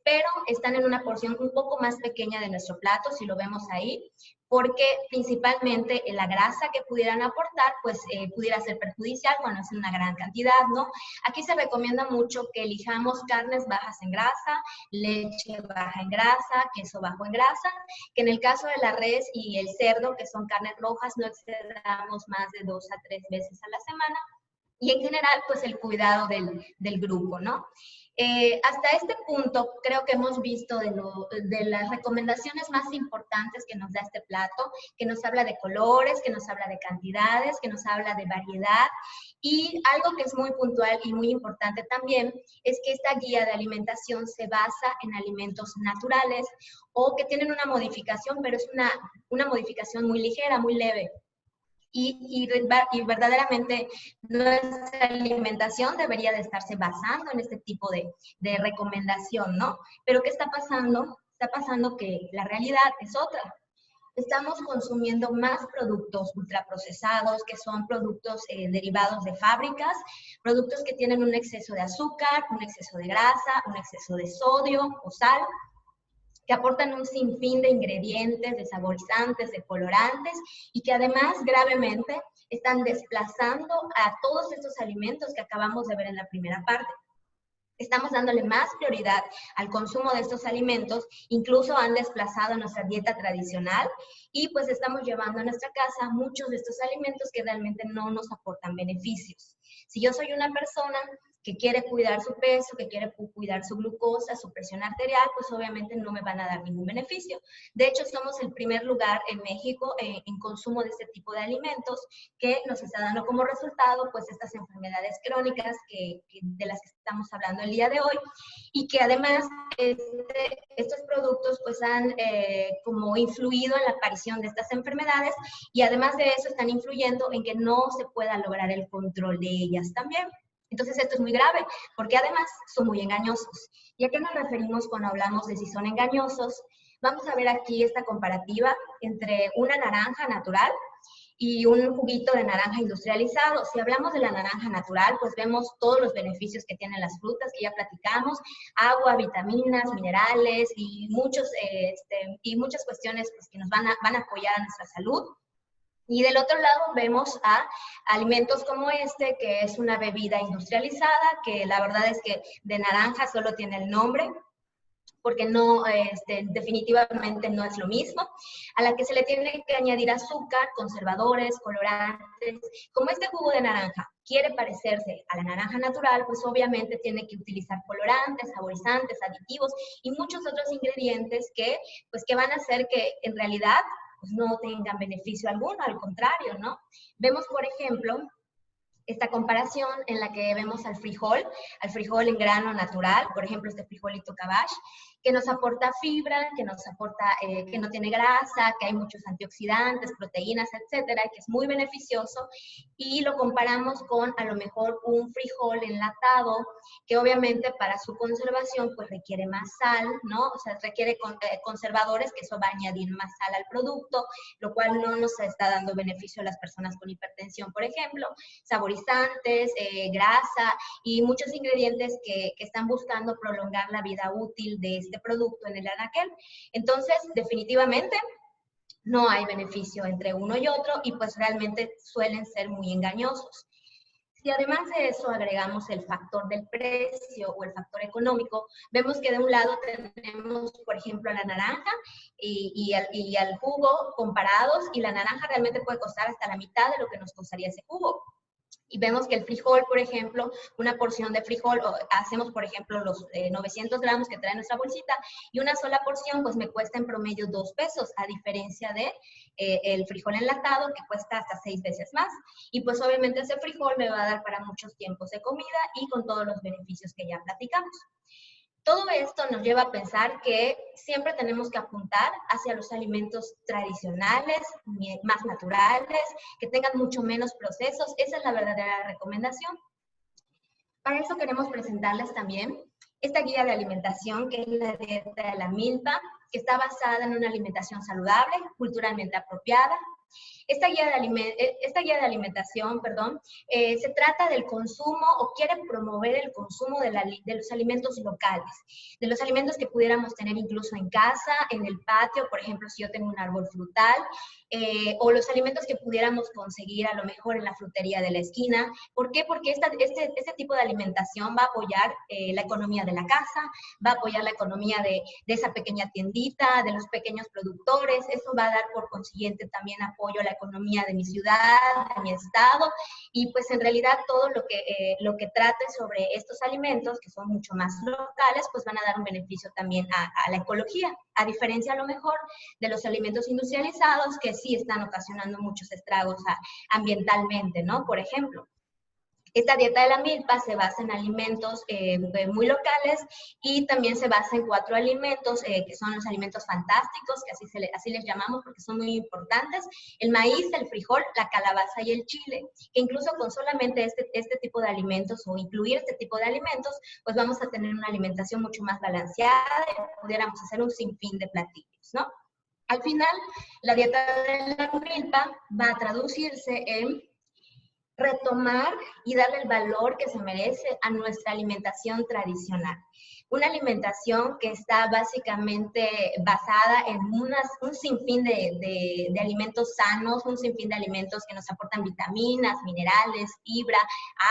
pero están en una porción un poco más pequeña de nuestro plato, si lo vemos ahí, porque principalmente la grasa que pudieran aportar pues pudiera ser perjudicial cuando es en una gran cantidad, ¿no? Aquí se recomienda mucho que elijamos carnes bajas en grasa, leche baja en grasa, queso bajo en grasa, que en el caso de la res y el cerdo, que son carnes rojas, no excedamos más de 2 a 3 veces a la semana. Y en general, pues el cuidado del grupo, ¿no? Hasta este punto, creo que hemos visto de las recomendaciones más importantes que nos da este plato, que nos habla de colores, que nos habla de cantidades, que nos habla de variedad. Y algo que es muy puntual y muy importante también es que esta guía de alimentación se basa en alimentos naturales o que tienen una modificación, pero es una modificación muy ligera, muy leve. Y verdaderamente nuestra alimentación debería de estarse basando en este tipo de recomendación, ¿no? Pero ¿qué está pasando? Está pasando que la realidad es otra. estamos consumiendo más productos ultraprocesados, que son productos derivados de fábricas, productos que tienen un exceso de azúcar, un exceso de grasa, un exceso de sodio o sal, que aportan un sinfín de ingredientes, de saborizantes, de colorantes, y que además gravemente están desplazando a todos estos alimentos que acabamos de ver en la primera parte. Estamos dándole más prioridad al consumo de estos alimentos, incluso han desplazado nuestra dieta tradicional y pues estamos llevando a nuestra casa muchos de estos alimentos que realmente no nos aportan beneficios. Si yo soy una persona que quiere cuidar su peso, que quiere cuidar su glucosa, su presión arterial, pues obviamente no me van a dar ningún beneficio. De hecho, somos el primer lugar en México en consumo de este tipo de alimentos, que nos está dando como resultado pues estas enfermedades crónicas de las que estamos hablando el día de hoy, y que además estos productos pues han como influido en la aparición de estas enfermedades, y además de eso están influyendo en que no se pueda lograr el control de ellas también. Entonces esto es muy grave, porque además son muy engañosos. ¿Y a qué nos referimos cuando hablamos de si son engañosos? Vamos a ver aquí esta comparativa entre una naranja natural y un juguito de naranja industrializado. Si hablamos de la naranja natural, pues vemos todos los beneficios que tienen las frutas, que ya platicamos: agua, vitaminas, minerales y muchas cuestiones pues, que nos van a apoyar a nuestra salud. Y del otro lado vemos a alimentos como este, que es una bebida industrializada, que la verdad es que de naranja solo tiene el nombre, porque no, definitivamente no es lo mismo, a la que se le tiene que añadir azúcar, conservadores, colorantes. Como este jugo de naranja quiere parecerse a la naranja natural, pues obviamente tiene que utilizar colorantes, saborizantes, aditivos y muchos otros ingredientes que van a hacer que en realidad pues no tengan beneficio alguno, al contrario, ¿no? Vemos, por ejemplo, esta comparación en la que vemos al frijol en grano natural, por ejemplo, este frijolito cabbage, que nos aporta fibra, que nos aporta, que no tiene grasa, que hay muchos antioxidantes, proteínas, etcétera, que es muy beneficioso, y lo comparamos con a lo mejor un frijol enlatado, que obviamente para su conservación pues requiere más sal, ¿no? O sea, requiere conservadores, que eso va a añadir más sal al producto, lo cual no nos está dando beneficio a las personas con hipertensión, por ejemplo, saborizantes, grasa y muchos ingredientes que están buscando prolongar la vida útil de este producto en el anaquel. Entonces, definitivamente, no hay beneficio entre uno y otro y pues realmente suelen ser muy engañosos. Si además de eso agregamos el factor del precio o el factor económico, vemos que de un lado tenemos, por ejemplo, a la naranja y al jugo comparados, y la naranja realmente puede costar hasta la mitad de lo que nos costaría ese jugo. Y vemos que el frijol, por ejemplo, una porción de frijol, hacemos, por ejemplo, los 900 gramos que trae nuestra bolsita, y una sola porción, pues me cuesta en promedio 2 pesos, a diferencia de el frijol enlatado, que cuesta hasta 6 veces más. Y pues obviamente ese frijol me va a dar para muchos tiempos de comida y con todos los beneficios que ya platicamos. Todo esto nos lleva a pensar que siempre tenemos que apuntar hacia los alimentos tradicionales, más naturales, que tengan mucho menos procesos. Esa es la verdadera recomendación. Para eso queremos presentarles también esta guía de alimentación, que es la dieta de la milpa, que está basada en una alimentación saludable, culturalmente apropiada. Esta guía de alimentación, se trata del consumo, o quiere promover el consumo de los alimentos locales, de los alimentos que pudiéramos tener incluso en casa, en el patio, por ejemplo, si yo tengo un árbol frutal, o los alimentos que pudiéramos conseguir a lo mejor en la frutería de la esquina. ¿Por qué? Porque este tipo de alimentación va a apoyar la economía de la casa, va a apoyar la economía de esa pequeña tiendita, de los pequeños productores. Eso va a dar por consiguiente también apoyo a la economía de mi ciudad, de mi estado, y pues en realidad todo lo que trate sobre estos alimentos, que son mucho más locales, pues van a dar un beneficio también a la ecología, a diferencia a lo mejor de los alimentos industrializados, que sí están ocasionando muchos estragos ambientalmente, ¿no? Por ejemplo, esta dieta de la milpa se basa en alimentos muy locales, y también se basa en 4 alimentos que son los alimentos fantásticos, que así les llamamos porque son muy importantes: el maíz, el frijol, la calabaza y el chile, que incluso con solamente este tipo de alimentos, o incluir este tipo de alimentos, pues vamos a tener una alimentación mucho más balanceada y pudiéramos hacer un sinfín de platillos, ¿no? Al final, la dieta de la milpa va a traducirse en retomar y darle el valor que se merece a nuestra alimentación tradicional. Una alimentación que está básicamente basada en un sinfín de alimentos sanos, un sinfín de alimentos que nos aportan vitaminas, minerales, fibra,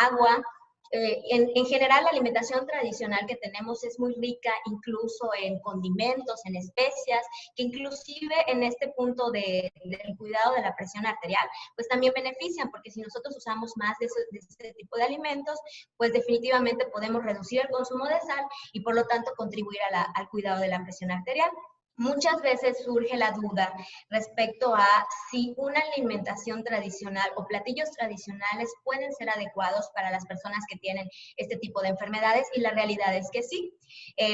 agua. En general, la alimentación tradicional que tenemos es muy rica incluso en condimentos, en especias, que inclusive en este punto del cuidado de la presión arterial, pues también benefician, porque si nosotros usamos más de este tipo de alimentos, pues definitivamente podemos reducir el consumo de sal y por lo tanto contribuir al cuidado de la presión arterial. Muchas veces surge la duda respecto a si una alimentación tradicional o platillos tradicionales pueden ser adecuados para las personas que tienen este tipo de enfermedades, y la realidad es que sí.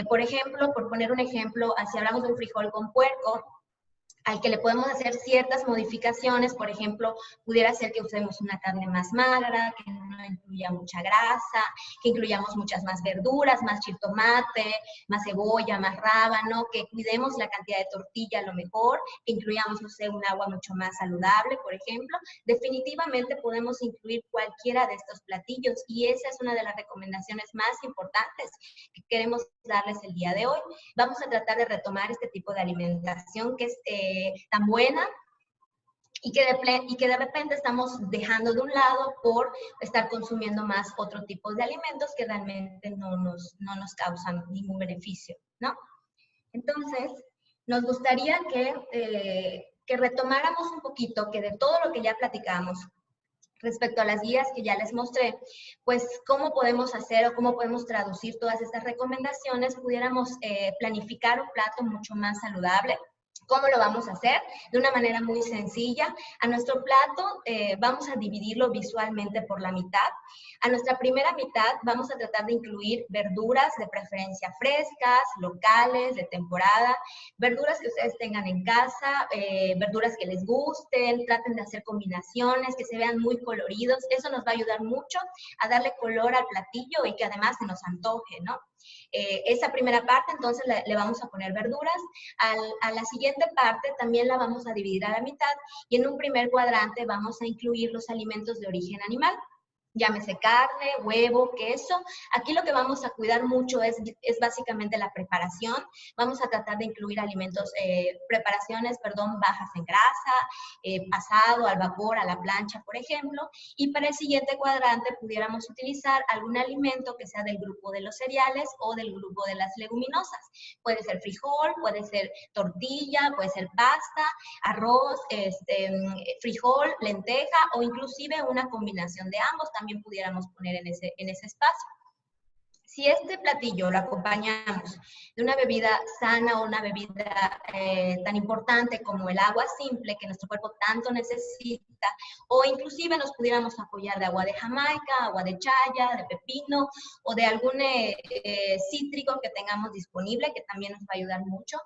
Por ejemplo, por poner un ejemplo, si hablamos de un frijol con puerco, al que le podemos hacer ciertas modificaciones. Por ejemplo, pudiera ser que usemos una carne más magra, que no incluya mucha grasa, que incluyamos muchas más verduras, más jitomate, más cebolla, más rábano, que cuidemos la cantidad de tortilla a lo mejor, que incluyamos, no sé, un agua mucho más saludable, por ejemplo. Definitivamente podemos incluir cualquiera de estos platillos, y esa es una de las recomendaciones más importantes que queremos darles el día de hoy. Vamos a tratar de retomar este tipo de alimentación que es tan buena y que de repente estamos dejando de un lado por estar consumiendo más otro tipo de alimentos que realmente no nos causan ningún beneficio, ¿no? Entonces, nos gustaría que retomáramos un poquito, que de todo lo que ya platicamos respecto a las guías que ya les mostré, pues cómo podemos hacer o cómo podemos traducir todas estas recomendaciones, pudiéramos planificar un plato mucho más saludable. ¿Cómo lo vamos a hacer? De una manera muy sencilla. A nuestro plato vamos a dividirlo visualmente por la mitad. A nuestra primera mitad vamos a tratar de incluir verduras, de preferencia frescas, locales, de temporada, verduras que ustedes tengan en casa, verduras que les gusten, traten de hacer combinaciones, que se vean muy coloridos. Eso nos va a ayudar mucho a darle color al platillo y que además se nos antoje, ¿no? Esa primera parte, entonces, le vamos a poner verduras. A la siguiente parte también la vamos a dividir a la mitad, y en un primer cuadrante vamos a incluir los alimentos de origen animal. Llámese carne, huevo, queso. Aquí lo que vamos a cuidar mucho es básicamente la preparación. Vamos a tratar de incluir preparaciones bajas en grasa, asado, al vapor, a la plancha, por ejemplo. Y para el siguiente cuadrante pudiéramos utilizar algún alimento que sea del grupo de los cereales o del grupo de las leguminosas. Puede ser frijol, puede ser tortilla, puede ser pasta, arroz, frijol, lenteja, o inclusive una combinación de ambos también pudiéramos poner en ese espacio. Si este platillo lo acompañamos de una bebida sana o una bebida tan importante como el agua simple que nuestro cuerpo tanto necesita, o inclusive nos pudiéramos apoyar de agua de Jamaica, agua de chaya, de pepino o de algún cítrico que tengamos disponible, que también nos va a ayudar mucho,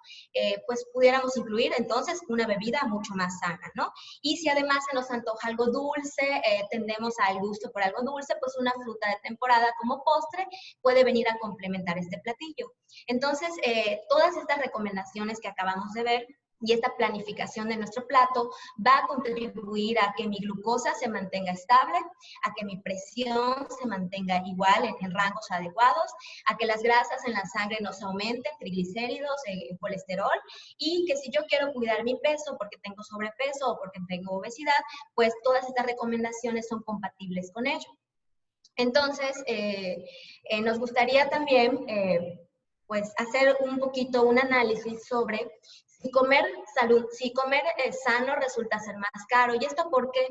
pues pudiéramos incluir entonces una bebida mucho más sana, ¿no? Y si además se nos antoja algo dulce, tendemos al gusto por algo dulce, pues una fruta de temporada como postre puede venir a complementar este platillo. Entonces, todas estas recomendaciones que acabamos de ver y esta planificación de nuestro plato va a contribuir a que mi glucosa se mantenga estable, a que mi presión se mantenga igual en rangos adecuados, a que las grasas en la sangre no se aumenten, triglicéridos, colesterol, y que si yo quiero cuidar mi peso porque tengo sobrepeso o porque tengo obesidad, pues todas estas recomendaciones son compatibles con ello. Entonces, nos gustaría también pues hacer un poquito un análisis sobre si comer sano resulta ser más caro. ¿Y esto por qué?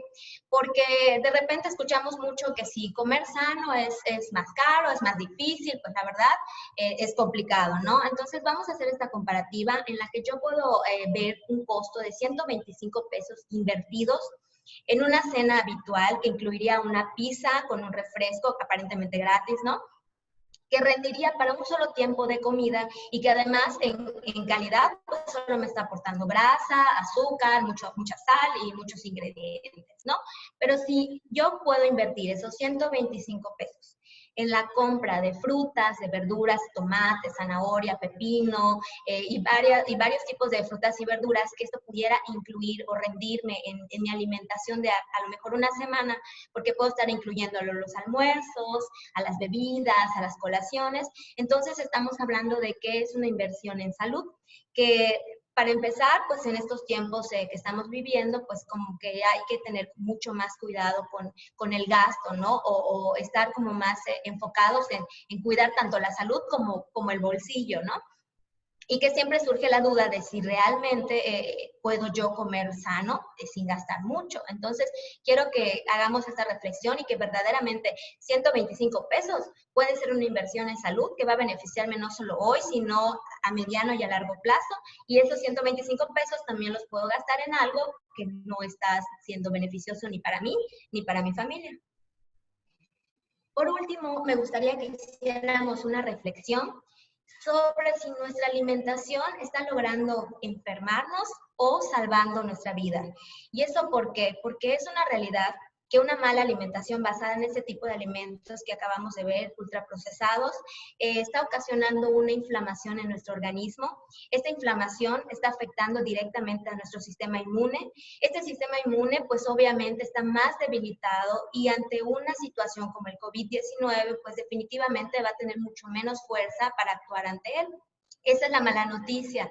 Porque de repente escuchamos mucho que si comer sano es más caro, es más difícil, pues la verdad es complicado, ¿no? Entonces vamos a hacer esta comparativa en la que yo puedo ver un costo de 125 pesos invertidos en una cena habitual, que incluiría una pizza con un refresco aparentemente gratis, ¿no? Que rendiría para un solo tiempo de comida y que además en calidad pues solo me está aportando grasa, azúcar, mucha sal y muchos ingredientes, ¿no? Pero si yo puedo invertir esos 125 pesos en la compra de frutas, de verduras, tomate, zanahoria, pepino y varios tipos de frutas y verduras, que esto pudiera incluir o rendirme en mi alimentación de a lo mejor una semana, porque puedo estar incluyéndolo a los almuerzos, a las bebidas, a las colaciones. Entonces estamos hablando de que es una inversión en salud, que para empezar, pues en estos tiempos que estamos viviendo, pues como que hay que tener mucho más cuidado con el gasto, ¿no? O estar como más enfocados en cuidar tanto la salud como el bolsillo, ¿no? Y que siempre surge la duda de si realmente puedo yo comer sano sin gastar mucho. Entonces, quiero que hagamos esta reflexión y que verdaderamente 125 pesos puede ser una inversión en salud que va a beneficiarme no solo hoy, sino a mediano y a largo plazo. Y esos 125 pesos también los puedo gastar en algo que no está siendo beneficioso ni para mí ni para mi familia. Por último, me gustaría que hiciéramos una reflexión sobre si nuestra alimentación está logrando enfermarnos o salvando nuestra vida. ¿Y eso por qué? Porque es una realidad que una mala alimentación basada en este tipo de alimentos que acabamos de ver, ultraprocesados, está ocasionando una inflamación en nuestro organismo. Esta inflamación está afectando directamente a nuestro sistema inmune. Este sistema inmune, pues obviamente está más debilitado y ante una situación como el COVID-19, pues definitivamente va a tener mucho menos fuerza para actuar ante él. Esa es la mala noticia.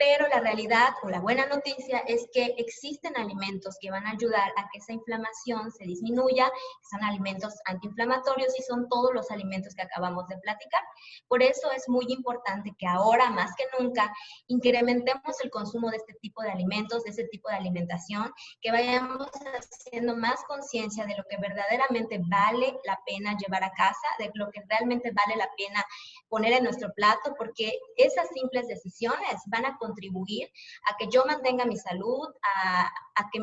Pero la realidad o la buena noticia es que existen alimentos que van a ayudar a que esa inflamación se disminuya, son alimentos antiinflamatorios y son todos los alimentos que acabamos de platicar. Por eso es muy importante que ahora más que nunca incrementemos el consumo de este tipo de alimentos, de este tipo de alimentación, que vayamos haciendo más conciencia de lo que verdaderamente vale la pena llevar a casa, de lo que realmente vale la pena poner en nuestro plato, porque esas simples decisiones van a contribuir a que yo mantenga mi salud, a que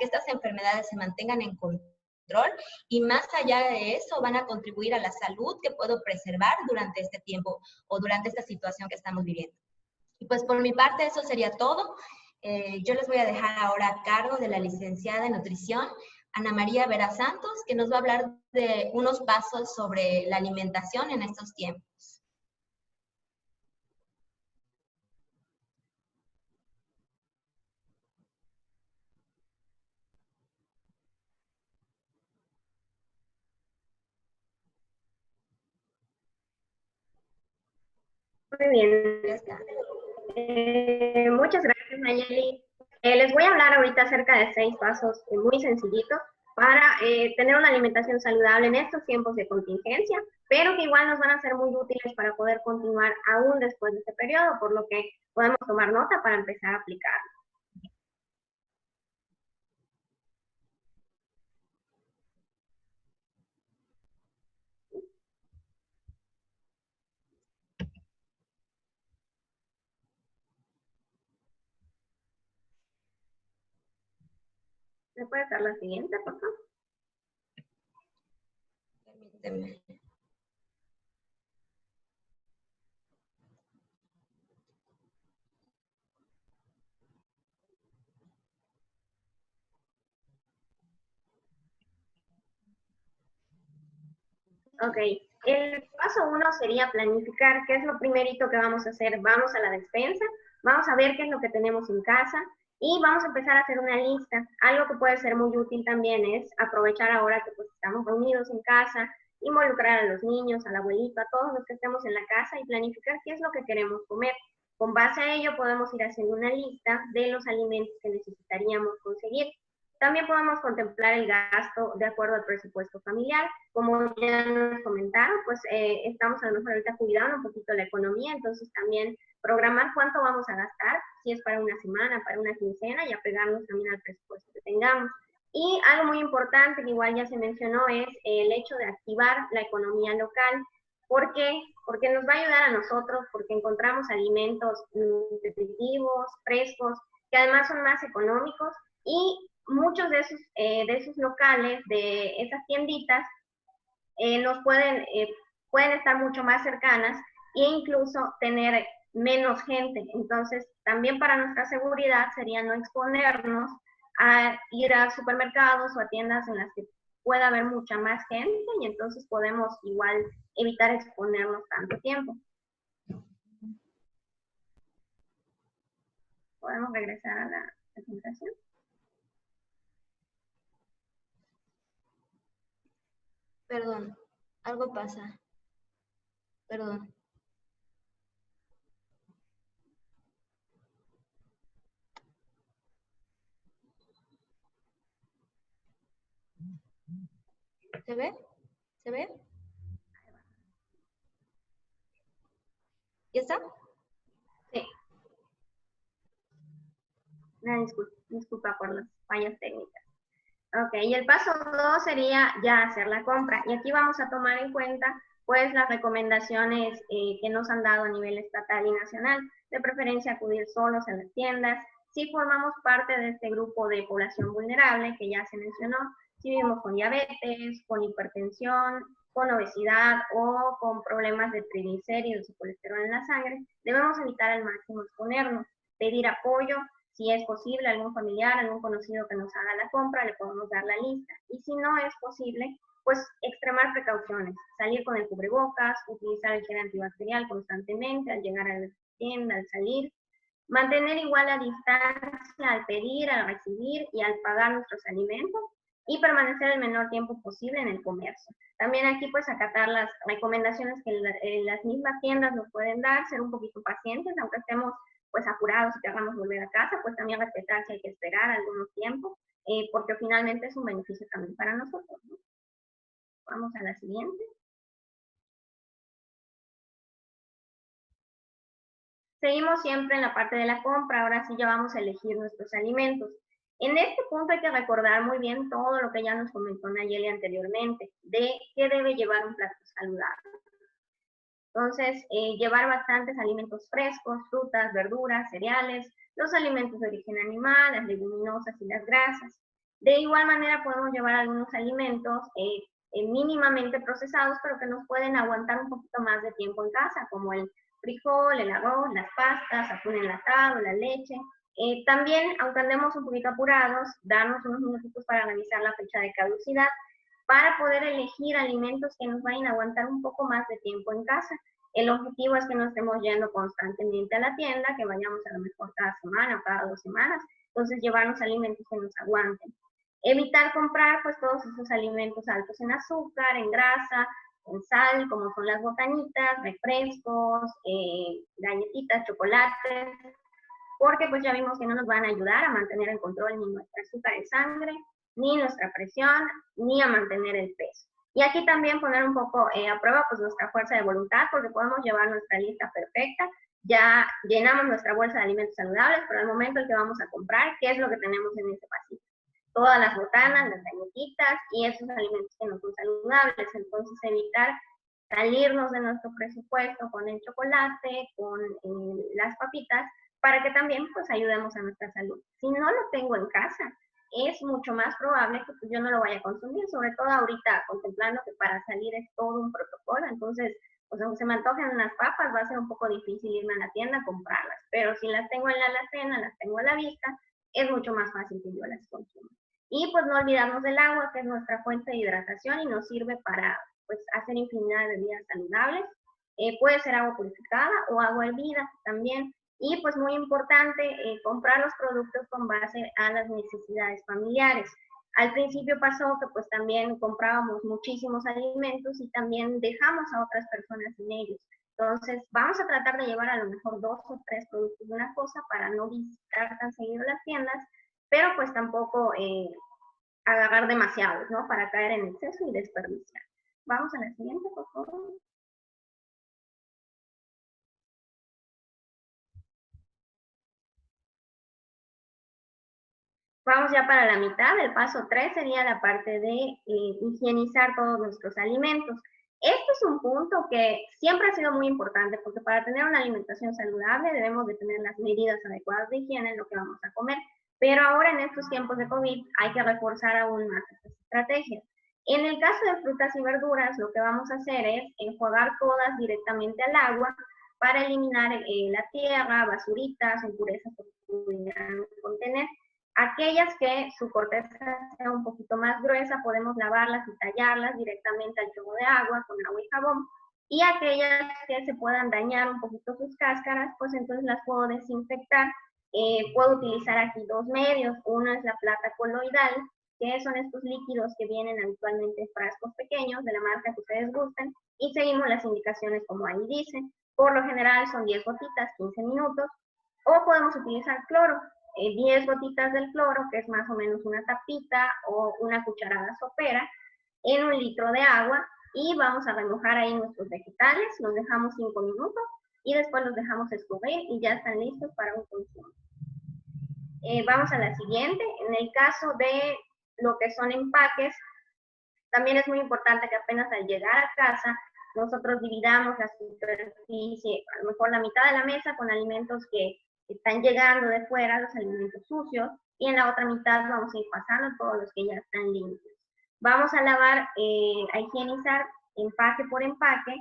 estas enfermedades se mantengan en control, y más allá de eso van a contribuir a la salud que puedo preservar durante este tiempo o durante esta situación que estamos viviendo. Y pues por mi parte eso sería todo. Yo les voy a dejar ahora a cargo de la licenciada en nutrición, Ana María Vera Santos, que nos va a hablar de unos pasos sobre la alimentación en estos tiempos. Muy bien. Muchas gracias, Nayeli. Les voy a hablar ahorita acerca de 6 pasos muy sencillitos para tener una alimentación saludable en estos tiempos de contingencia, pero que igual nos van a ser muy útiles para poder continuar aún después de este periodo, por lo que podemos tomar nota para empezar a aplicar. ¿Me puedes dar la siguiente, por favor? Permíteme. Ok, el paso 1 sería planificar qué es lo primerito que vamos a hacer. Vamos a la despensa, vamos a ver qué es lo que tenemos en casa y vamos a empezar a hacer una lista. Algo que puede ser muy útil también es aprovechar ahora que pues estamos reunidos en casa, involucrar a los niños, al abuelito, a todos los que estemos en la casa y planificar qué es lo que queremos comer. Con base a ello podemos ir haciendo una lista de los alimentos que necesitaríamos conseguir. También podemos contemplar el gasto de acuerdo al presupuesto familiar. Como ya nos comentaron, pues estamos a lo mejor ahorita cuidando un poquito la economía, entonces también programar cuánto vamos a gastar, si es para una semana, para una quincena, y apegarnos también al presupuesto que tengamos. Y algo muy importante, que igual ya se mencionó, es el hecho de activar la economía local. ¿Por qué? Porque nos va a ayudar a nosotros, porque encontramos alimentos nutritivos, frescos, que además son más económicos, y muchos de esos locales, de esas tienditas, nos pueden estar mucho más cercanas e incluso tener menos gente. Entonces, también para nuestra seguridad sería no exponernos a ir a supermercados o a tiendas en las que puede haber mucha más gente y entonces podemos igual evitar exponernos tanto tiempo. Podemos regresar a la presentación. Perdón, algo pasa. Perdón. ¿Se ve? ¿Se ve? ¿Ya está? Sí. Una disculpa por las fallas técnicas. Ok, y el paso 2 sería ya hacer la compra. Y aquí vamos a tomar en cuenta pues las recomendaciones que nos han dado a nivel estatal y nacional. De preferencia acudir solos a las tiendas. Si formamos parte de este grupo de población vulnerable que ya se mencionó, si vivimos con diabetes, con hipertensión, con obesidad o con problemas de triglicéridos y colesterol en la sangre, debemos evitar al máximo exponernos, pedir apoyo. Si es posible, algún familiar, algún conocido que nos haga la compra, le podemos dar la lista. Y si no es posible, pues extremar precauciones, salir con el cubrebocas, utilizar el gel antibacterial constantemente al llegar a la tienda, al salir, mantener igual la distancia al pedir, al recibir y al pagar nuestros alimentos y permanecer el menor tiempo posible en el comercio. También aquí pues acatar las recomendaciones que las mismas tiendas nos pueden dar, ser un poquito pacientes, aunque estemos pues apurados y queramos volver a casa, pues también respetar si hay que esperar algunos tiempos, porque finalmente es un beneficio también para nosotros, ¿no? Vamos a la siguiente. Seguimos siempre en la parte de la compra, ahora sí ya vamos a elegir nuestros alimentos. En este punto hay que recordar muy bien todo lo que ya nos comentó Nayeli anteriormente, de qué debe llevar un plato saludable. Entonces, llevar bastantes alimentos frescos, frutas, verduras, cereales, los alimentos de origen animal, las leguminosas y las grasas. De igual manera podemos llevar algunos alimentos mínimamente procesados, pero que nos pueden aguantar un poquito más de tiempo en casa, como el frijol, el arroz, las pastas, atún enlatado, la leche. También, aunque andemos un poquito apurados, darnos unos minutitos para revisar la fecha de caducidad, para poder elegir alimentos que nos vayan a aguantar un poco más de tiempo en casa. El objetivo es que no estemos yendo constantemente a la tienda, que vayamos a lo mejor cada semana o cada 2 semanas, entonces llevarnos alimentos que nos aguanten. Evitar comprar pues todos esos alimentos altos en azúcar, en grasa, en sal, como son las botanitas, refrescos, galletitas, chocolates, porque pues ya vimos que no nos van a ayudar a mantener en control ni nuestra azúcar de sangre, ni nuestra presión, ni a mantener el peso. Y aquí también poner un poco a prueba pues nuestra fuerza de voluntad, porque podemos llevar nuestra lista perfecta, ya llenamos nuestra bolsa de alimentos saludables, pero al momento en que vamos a comprar, ¿qué es lo que tenemos en ese pasillo? Todas las botanas, las galletitas y esos alimentos que no son saludables. Entonces evitar salirnos de nuestro presupuesto con el chocolate, con las papitas, para que también pues ayudemos a nuestra salud. Si no lo tengo en casa, es mucho más probable que pues, yo no lo vaya a consumir, sobre todo ahorita contemplando que para salir es todo un protocolo, entonces pues aunque se me antojen unas papas, va a ser un poco difícil irme a la tienda a comprarlas, pero si las tengo en la alacena, las tengo a la vista, es mucho más fácil que yo las consuma. Y pues no olvidarnos del agua, que es nuestra fuente de hidratación y nos sirve para pues hacer infinidad de bebidas saludables. Puede ser agua purificada o agua hervida también. Y pues muy importante, comprar los productos con base a las necesidades familiares. Al principio pasó que pues también comprábamos muchísimos alimentos y también dejamos a otras personas sin ellos. Entonces vamos a tratar de llevar a lo mejor 2 o 3 productos de una cosa para no visitar tan seguido las tiendas, pero pues tampoco agarrar demasiados, ¿no? Para caer en exceso y desperdiciar. Vamos a la siguiente, por favor. Vamos ya para la mitad, el paso 3 sería la parte de higienizar todos nuestros alimentos. Este es un punto que siempre ha sido muy importante porque para tener una alimentación saludable debemos de tener las medidas adecuadas de higiene en lo que vamos a comer, pero ahora en estos tiempos de COVID hay que reforzar aún más estas estrategias. En el caso de frutas y verduras, lo que vamos a hacer es enjuagar todas directamente al agua para eliminar la tierra, basuritas, impurezas que pudieran contener. Aquellas que su corteza sea un poquito más gruesa, podemos lavarlas y tallarlas directamente al chorro de agua con agua y jabón. Y aquellas que se puedan dañar un poquito sus cáscaras, pues entonces las puedo desinfectar. Puedo utilizar aquí dos medios. Uno es la plata coloidal, que son estos líquidos que vienen habitualmente en frascos pequeños de la marca que ustedes gusten, y seguimos las indicaciones como ahí dice. Por lo general son 10 gotitas, 15 minutos, o podemos utilizar cloro. 10 gotitas del cloro, que es más o menos una tapita o una cucharada sopera, en 1 litro de agua, y vamos a remojar ahí nuestros vegetales, los dejamos 5 minutos, y después los dejamos escurrir y ya están listos para un consumo. Vamos a la siguiente. En el caso de lo que son empaques, también es muy importante que apenas al llegar a casa, nosotros dividamos la superficie, a lo mejor la mitad de la mesa con alimentos que están llegando de fuera, los alimentos sucios, y en la otra mitad vamos a ir pasando todos los que ya están limpios. Vamos a lavar, a higienizar empaque por empaque.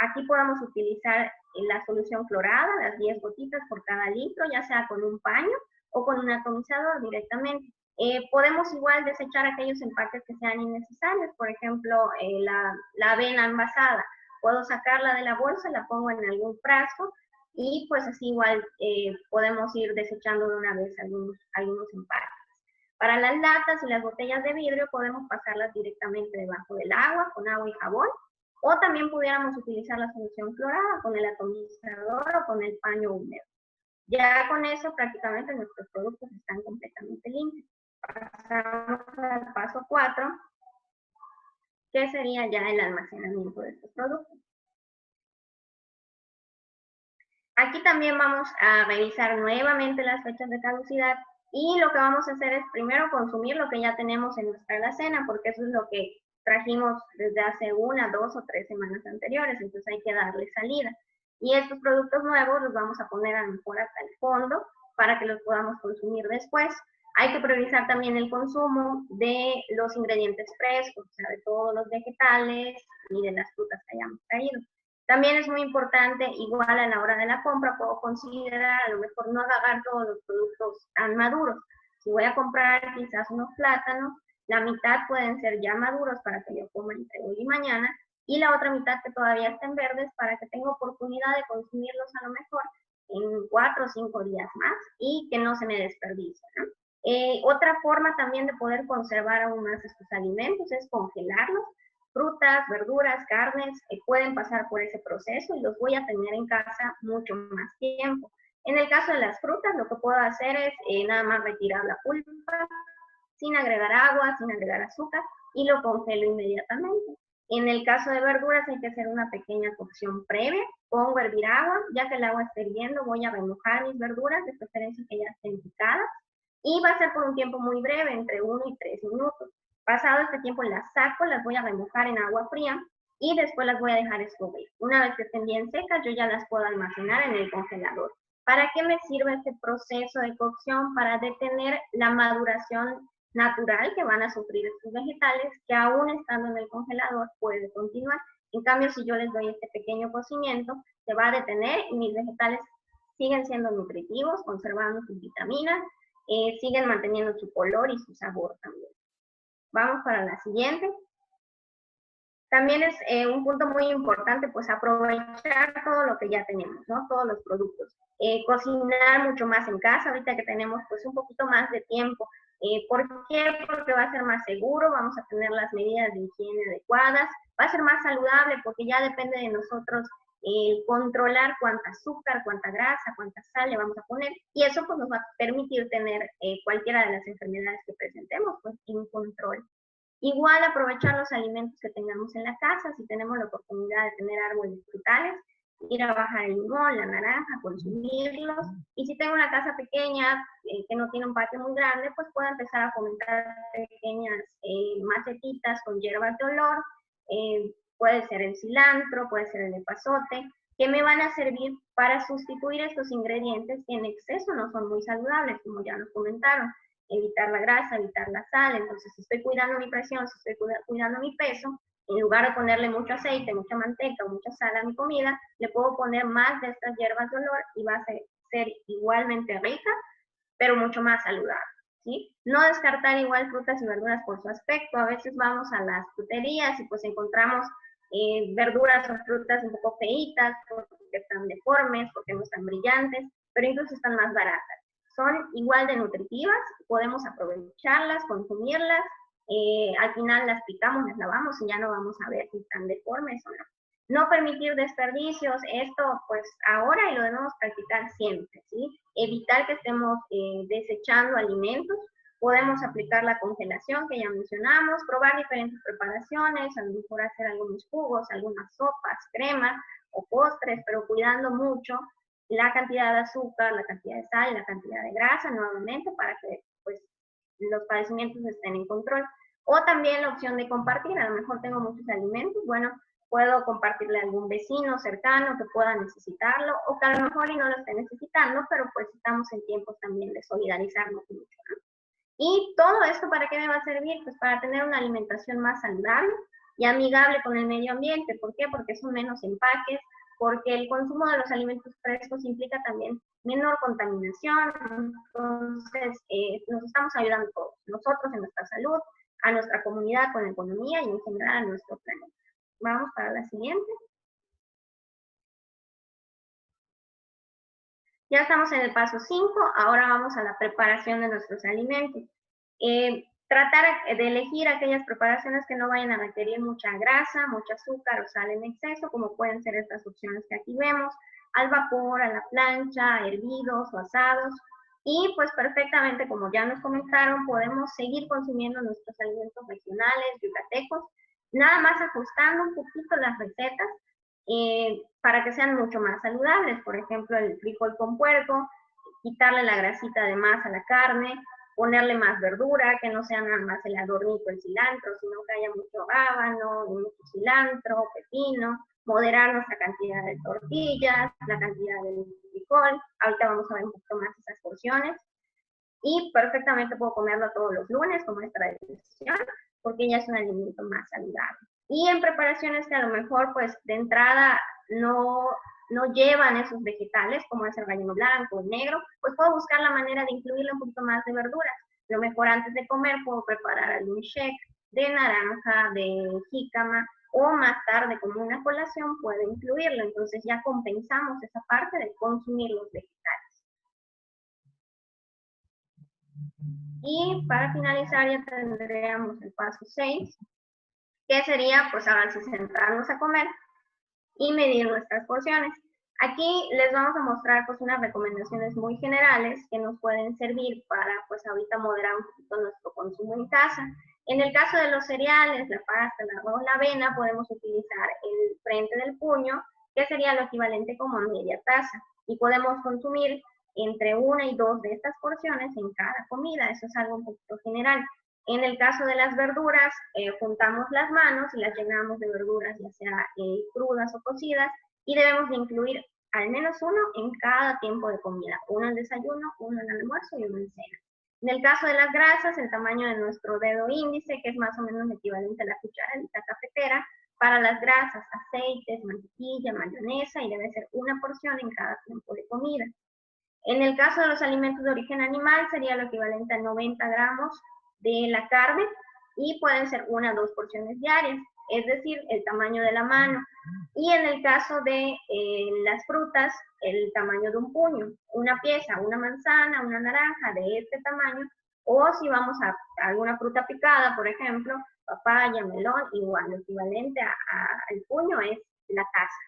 Aquí podemos utilizar la solución clorada, las 10 gotitas por cada litro, ya sea con un paño o con un atomizador directamente. Podemos igual desechar aquellos empaques que sean innecesarios, por ejemplo, la avena envasada. Puedo sacarla de la bolsa, la pongo en algún frasco y pues así igual podemos ir desechando de una vez algunos empaques. Para las latas y las botellas de vidrio podemos pasarlas directamente debajo del agua, con agua y jabón, o también pudiéramos utilizar la solución clorada con el atomizador o con el paño húmedo. Ya con eso prácticamente nuestros productos están completamente limpios. Pasamos al paso 4, que sería ya el almacenamiento de estos productos. Aquí también vamos a revisar nuevamente las fechas de caducidad, y lo que vamos a hacer es primero consumir lo que ya tenemos en nuestra alacena, porque eso es lo que trajimos desde hace 1, 2 o 3 semanas anteriores, entonces hay que darle salida. Y estos productos nuevos los vamos a poner a lo mejor hasta el fondo para que los podamos consumir después. Hay que priorizar también el consumo de los ingredientes frescos, o sea, de todos los vegetales y de las frutas que hayamos traído. También es muy importante, igual a la hora de la compra, puedo considerar a lo mejor no agarrar todos los productos tan maduros. Si voy a comprar quizás unos plátanos, la mitad pueden ser ya maduros para que yo coma entre hoy y mañana, y la otra mitad que todavía estén verdes para que tenga oportunidad de consumirlos a lo mejor en 4 o 5 días más y que no se me desperdicie, ¿no? Otra forma también de poder conservar aún más estos alimentos es congelarlos. Frutas, verduras, carnes pueden pasar por ese proceso y los voy a tener en casa mucho más tiempo. En el caso de las frutas, lo que puedo hacer es nada más retirar la pulpa, sin agregar agua, sin agregar azúcar, y lo congelo inmediatamente. En el caso de verduras hay que hacer una pequeña cocción previa. Pongo a hervir agua, ya que el agua esté hirviendo, voy a remojar mis verduras, de preferencia que ya estén picadas, y va a ser por un tiempo muy breve, entre 1 y 3 minutos. Pasado este tiempo las saco, las voy a remojar en agua fría y después las voy a dejar escurrir. Una vez que estén bien secas, yo ya las puedo almacenar en el congelador. ¿Para qué me sirve este proceso de cocción? Para detener la maduración natural que van a sufrir estos vegetales, que aún estando en el congelador puede continuar. En cambio, si yo les doy este pequeño cocimiento, se va a detener y mis vegetales siguen siendo nutritivos, conservando sus vitaminas, siguen manteniendo su color y su sabor también. Vamos para la siguiente. También es un punto muy importante, pues aprovechar todo lo que ya tenemos, ¿no? Todos los productos. Cocinar mucho más en casa, ahorita que tenemos pues un poquito más de tiempo. ¿Por qué? Porque va a ser más seguro, vamos a tener las medidas de higiene adecuadas, va a ser más saludable porque ya depende de nosotros controlar cuánta azúcar, cuánta grasa, cuánta sal le vamos a poner, y eso pues nos va a permitir tener cualquiera de las enfermedades que presentemos pues en control. Igual aprovechar los alimentos que tengamos en la casa, si tenemos la oportunidad de tener árboles frutales, ir a bajar el limón, la naranja, consumirlos, y si tengo una casa pequeña que no tiene un patio muy grande, pues puedo empezar a fomentar pequeñas macetitas con hierbas de olor, puede ser el cilantro, puede ser el epazote, que me van a servir para sustituir estos ingredientes que en exceso no son muy saludables, como ya nos comentaron. Evitar la grasa, evitar la sal. Entonces, si estoy cuidando mi presión, si estoy cuidando mi peso, en lugar de ponerle mucho aceite, mucha manteca o mucha sal a mi comida, le puedo poner más de estas hierbas de olor y va a ser igualmente rica, pero mucho más saludable. ¿sí? No descartar igual frutas y verduras por su aspecto. A veces vamos a las fruterías y pues encontramos verduras o frutas un poco feitas, porque están deformes, porque no están brillantes, pero incluso están más baratas. Son igual de nutritivas, podemos aprovecharlas, consumirlas, al final las picamos, las lavamos y ya no vamos a ver si están deformes o no. No permitir desperdicios, esto pues ahora y lo debemos practicar siempre, ¿sí? Evitar que estemos desechando alimentos. Podemos aplicar la congelación que ya mencionamos, probar diferentes preparaciones, a lo mejor hacer algunos jugos, algunas sopas, cremas o postres, pero cuidando mucho la cantidad de azúcar, la cantidad de sal, la cantidad de grasa nuevamente para que pues, los padecimientos estén en control. O también la opción de compartir, a lo mejor tengo muchos alimentos, bueno, puedo compartirle a algún vecino cercano que pueda necesitarlo o que a lo mejor y no lo esté necesitando, pero pues estamos en tiempos también de solidarizarnos mucho, ¿no? Y todo esto, ¿para qué me va a servir? Pues para tener una alimentación más saludable y amigable con el medio ambiente. ¿Por qué? Porque son menos empaques, porque el consumo de los alimentos frescos implica también menor contaminación. Entonces, nos estamos ayudando todos, nosotros en nuestra salud, a nuestra comunidad con la economía y en general a nuestro planeta. Vamos para la siguiente. Ya estamos en el paso 5, ahora vamos a la preparación de nuestros alimentos. Tratar de elegir aquellas preparaciones que no vayan a requerir mucha grasa, mucho azúcar o sal en exceso, como pueden ser estas opciones que aquí vemos, al vapor, a la plancha, hervidos o asados. Y pues perfectamente, como ya nos comentaron, podemos seguir consumiendo nuestros alimentos regionales, yucatecos, nada más ajustando un poquito las recetas para que sean mucho más saludables. Por ejemplo, el frijol con puerco, quitarle la grasita de más a la carne, ponerle más verdura, que no sea nada más el adornito, el cilantro, sino que haya mucho rábano, mucho cilantro, pepino, moderar nuestra cantidad de tortillas, la cantidad de frijol. Ahorita vamos a ver un poquito más esas porciones. Y perfectamente puedo comerlo todos los lunes, como es tradición, porque ya es un alimento más saludable. Y en preparaciones que a lo mejor, pues, de entrada no llevan esos vegetales, como es el relleno blanco, el negro, pues puedo buscar la manera de incluirle un poquito más de verduras. Lo mejor antes de comer puedo preparar algún shake de naranja, de jícama, o más tarde como una colación puedo incluirlo. Entonces ya compensamos esa parte de consumir los vegetales. Y para finalizar ya tendríamos el paso 6, que sería pues ahora sí sentarnos a comer y medir nuestras porciones. Aquí les vamos a mostrar pues unas recomendaciones muy generales que nos pueden servir para pues ahorita moderar un poquito nuestro consumo en casa. En el caso de los cereales, la pasta, el arroz, la avena, podemos utilizar el frente del puño, que sería lo equivalente como a media taza, y podemos consumir entre 1 y 2 de estas porciones en cada comida. Eso es algo un poquito general. En el caso de las verduras, juntamos las manos y las llenamos de verduras, ya sea crudas o cocidas, y debemos de incluir al menos uno en cada tiempo de comida, uno en desayuno, uno en almuerzo y uno en cena. En el caso de las grasas, el tamaño de nuestro dedo índice, que es más o menos equivalente a la cucharadita cafetera. Para las grasas, aceites, mantequilla, mayonesa, y debe ser una porción en cada tiempo de comida. En el caso de los alimentos de origen animal, sería lo equivalente a 90 gramos de la carne, y pueden ser 1 o 2 porciones diarias, es decir, el tamaño de la mano. Y en el caso de las frutas, el tamaño de un puño, una pieza, una manzana, una naranja de este tamaño, o si vamos a alguna fruta picada, por ejemplo, papaya, melón, igual, lo equivalente al puño es la taza.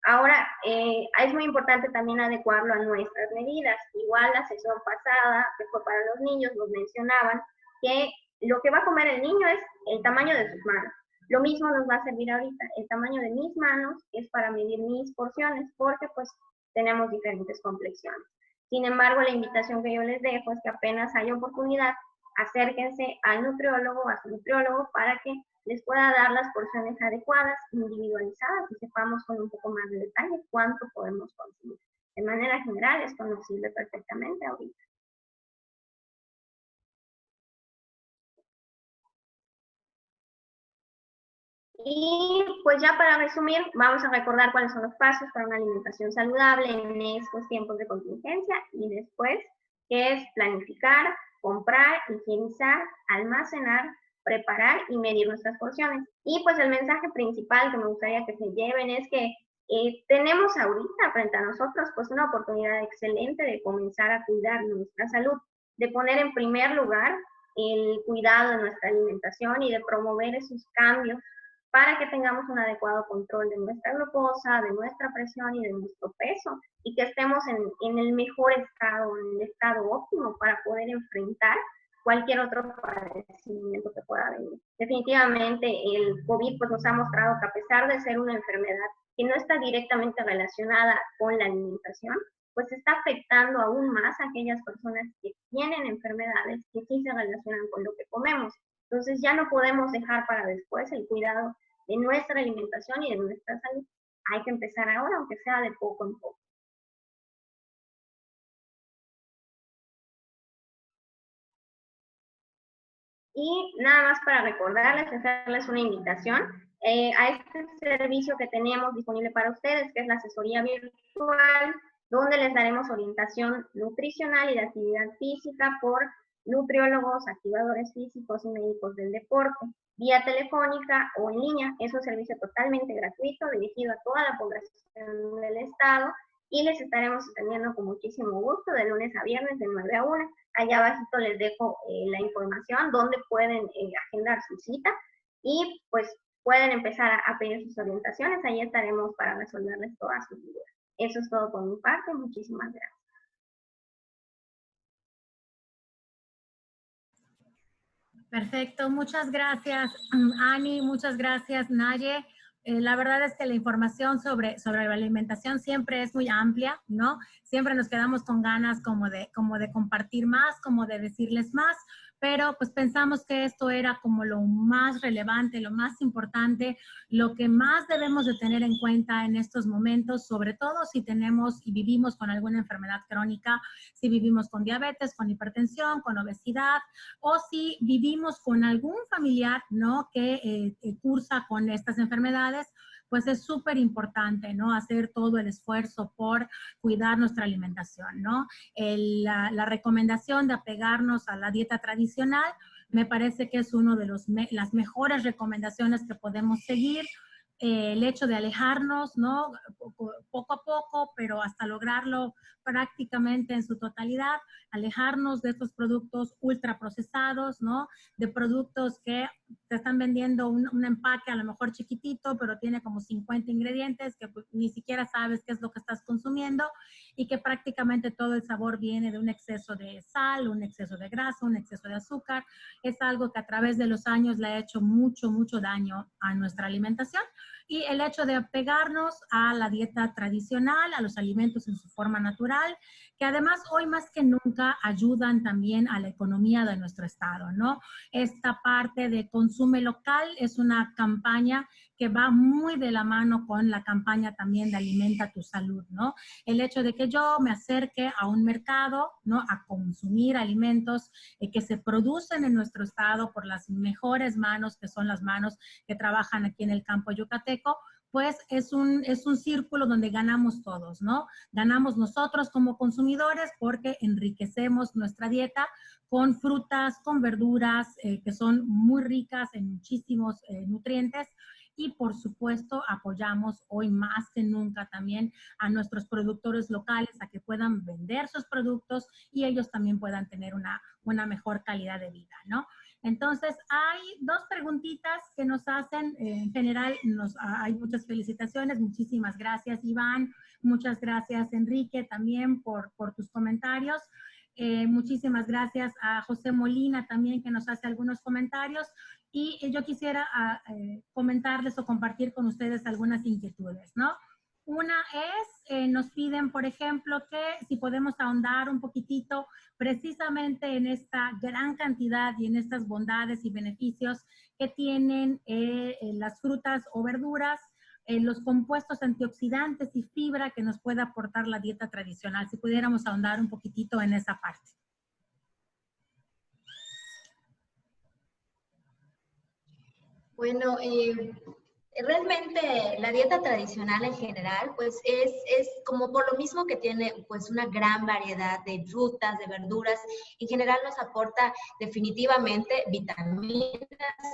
Ahora, es muy importante también adecuarlo a nuestras medidas. Igual la sesión pasada, que fue para los niños, nos mencionaban que lo que va a comer el niño es el tamaño de sus manos. Lo mismo nos va a servir ahorita. El tamaño de mis manos es para medir mis porciones, porque pues tenemos diferentes complexiones. Sin embargo, la invitación que yo les dejo es que apenas haya oportunidad, acérquense al nutriólogo, a su nutriólogo, para que les pueda dar las porciones adecuadas, individualizadas, y sepamos con un poco más de detalle cuánto podemos consumir. De manera general, esto nos sirve perfectamente ahorita. Y pues ya para resumir, vamos a recordar cuáles son los pasos para una alimentación saludable en estos tiempos de contingencia, y después, que es planificar, comprar, higienizar, almacenar, preparar y medir nuestras porciones. Y pues el mensaje principal que me gustaría que se lleven es que tenemos ahorita frente a nosotros pues una oportunidad excelente de comenzar a cuidar nuestra salud, de poner en primer lugar el cuidado de nuestra alimentación y de promover esos cambios para que tengamos un adecuado control de nuestra glucosa, de nuestra presión y de nuestro peso, y que estemos en el mejor estado, en el estado óptimo para poder enfrentar cualquier otro padecimiento que pueda venir. Definitivamente el COVID pues, nos ha mostrado que a pesar de ser una enfermedad que no está directamente relacionada con la alimentación, pues está afectando aún más a aquellas personas que tienen enfermedades que sí se relacionan con lo que comemos. Entonces ya no podemos dejar para después el cuidado de nuestra alimentación y de nuestra salud. Hay que empezar ahora, aunque sea de poco en poco. Y nada más para recordarles, hacerles una invitación a este servicio que tenemos disponible para ustedes, que es la asesoría virtual, donde les daremos orientación nutricional y de actividad física por nutriólogos, activadores físicos y médicos del deporte, vía telefónica o en línea. Es un servicio totalmente gratuito, dirigido a toda la población del estado, y les estaremos atendiendo con muchísimo gusto de lunes a viernes de 9 a 1. Allá abajito les dejo la información donde pueden agendar su cita y pues pueden empezar a pedir sus orientaciones. Ahí estaremos para resolverles todas sus dudas. Eso es todo por mi parte. Muchísimas gracias. Perfecto, muchas gracias, Ani, muchas gracias, Naye. La verdad es que la información sobre la alimentación siempre es muy amplia, ¿no? Siempre nos quedamos con ganas como de compartir más, como de decirles más, pero pues pensamos que esto era como lo más relevante, lo más importante, lo que más debemos de tener en cuenta en estos momentos, sobre todo si tenemos y vivimos con alguna enfermedad crónica, si vivimos con diabetes, con hipertensión, con obesidad, o si vivimos con algún familiar, ¿no? Que cursa con estas enfermedades, pues es súper importante, ¿no? Hacer todo el esfuerzo por cuidar nuestra alimentación, ¿no? La recomendación de apegarnos a la dieta tradicional me parece que es uno de las mejores recomendaciones que podemos seguir. El hecho de alejarnos, ¿no? Poco a poco, pero hasta lograrlo prácticamente en su totalidad, alejarnos de estos productos ultraprocesados, ¿no? De productos que te están vendiendo un empaque a lo mejor chiquitito, pero tiene como 50 ingredientes que pues, ni siquiera sabes qué es lo que estás consumiendo y que prácticamente todo el sabor viene de un exceso de sal, un exceso de grasa, un exceso de azúcar. Es algo que a través de los años le ha hecho mucho, mucho daño a nuestra alimentación. Y el hecho de apegarnos a la dieta tradicional, a los alimentos en su forma natural, que además hoy más que nunca ayudan también a la economía de nuestro estado, ¿no? Esta parte de consume local es una campaña que va muy de la mano con la campaña también de Alimenta tu Salud, ¿no? El hecho de que yo me acerque a un mercado, ¿no? A consumir alimentos que se producen en nuestro estado por las mejores manos, que son las manos que trabajan aquí en el campo yucateco, pues es un círculo donde ganamos todos, ¿no? Ganamos nosotros como consumidores porque enriquecemos nuestra dieta con frutas, con verduras que son muy ricas en muchísimos nutrientes y por supuesto apoyamos hoy más que nunca también a nuestros productores locales a que puedan vender sus productos y ellos también puedan tener una mejor calidad de vida, ¿no? Entonces, hay dos preguntitas que nos hacen. En general, hay muchas felicitaciones. Muchísimas gracias, Iván. Muchas gracias, Enrique, también por tus comentarios. Muchísimas gracias a José Molina también, que nos hace algunos comentarios. Y yo quisiera comentarles o compartir con ustedes algunas inquietudes, ¿no? Una es, nos piden, por ejemplo, que si podemos ahondar un poquitito precisamente en esta gran cantidad y en estas bondades y beneficios que tienen las frutas o verduras, los compuestos antioxidantes y fibra que nos puede aportar la dieta tradicional. Si pudiéramos ahondar un poquitito en esa parte. Bueno, Realmente la dieta tradicional en general, pues es como por lo mismo que tiene pues una gran variedad de frutas, de verduras, en general nos aporta definitivamente vitaminas,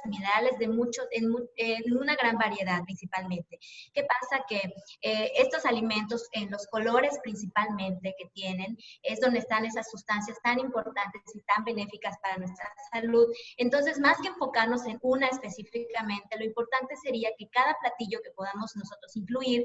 minerales de muchos, en una gran variedad principalmente. ¿Qué pasa? Que estos alimentos en los colores principalmente que tienen, es donde están esas sustancias tan importantes y tan benéficas para nuestra salud. Entonces, más que enfocarnos en una específicamente, lo importante sería que cada platillo que podamos nosotros incluir,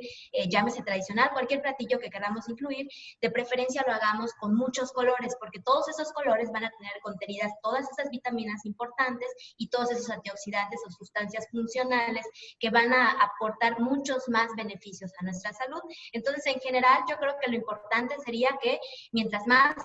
llámese tradicional, cualquier platillo que queramos incluir, de preferencia lo hagamos con muchos colores, porque todos esos colores van a tener contenidas todas esas vitaminas importantes y todos esos antioxidantes o sustancias funcionales que van a aportar muchos más beneficios a nuestra salud. Entonces, en general, yo creo que lo importante sería que mientras más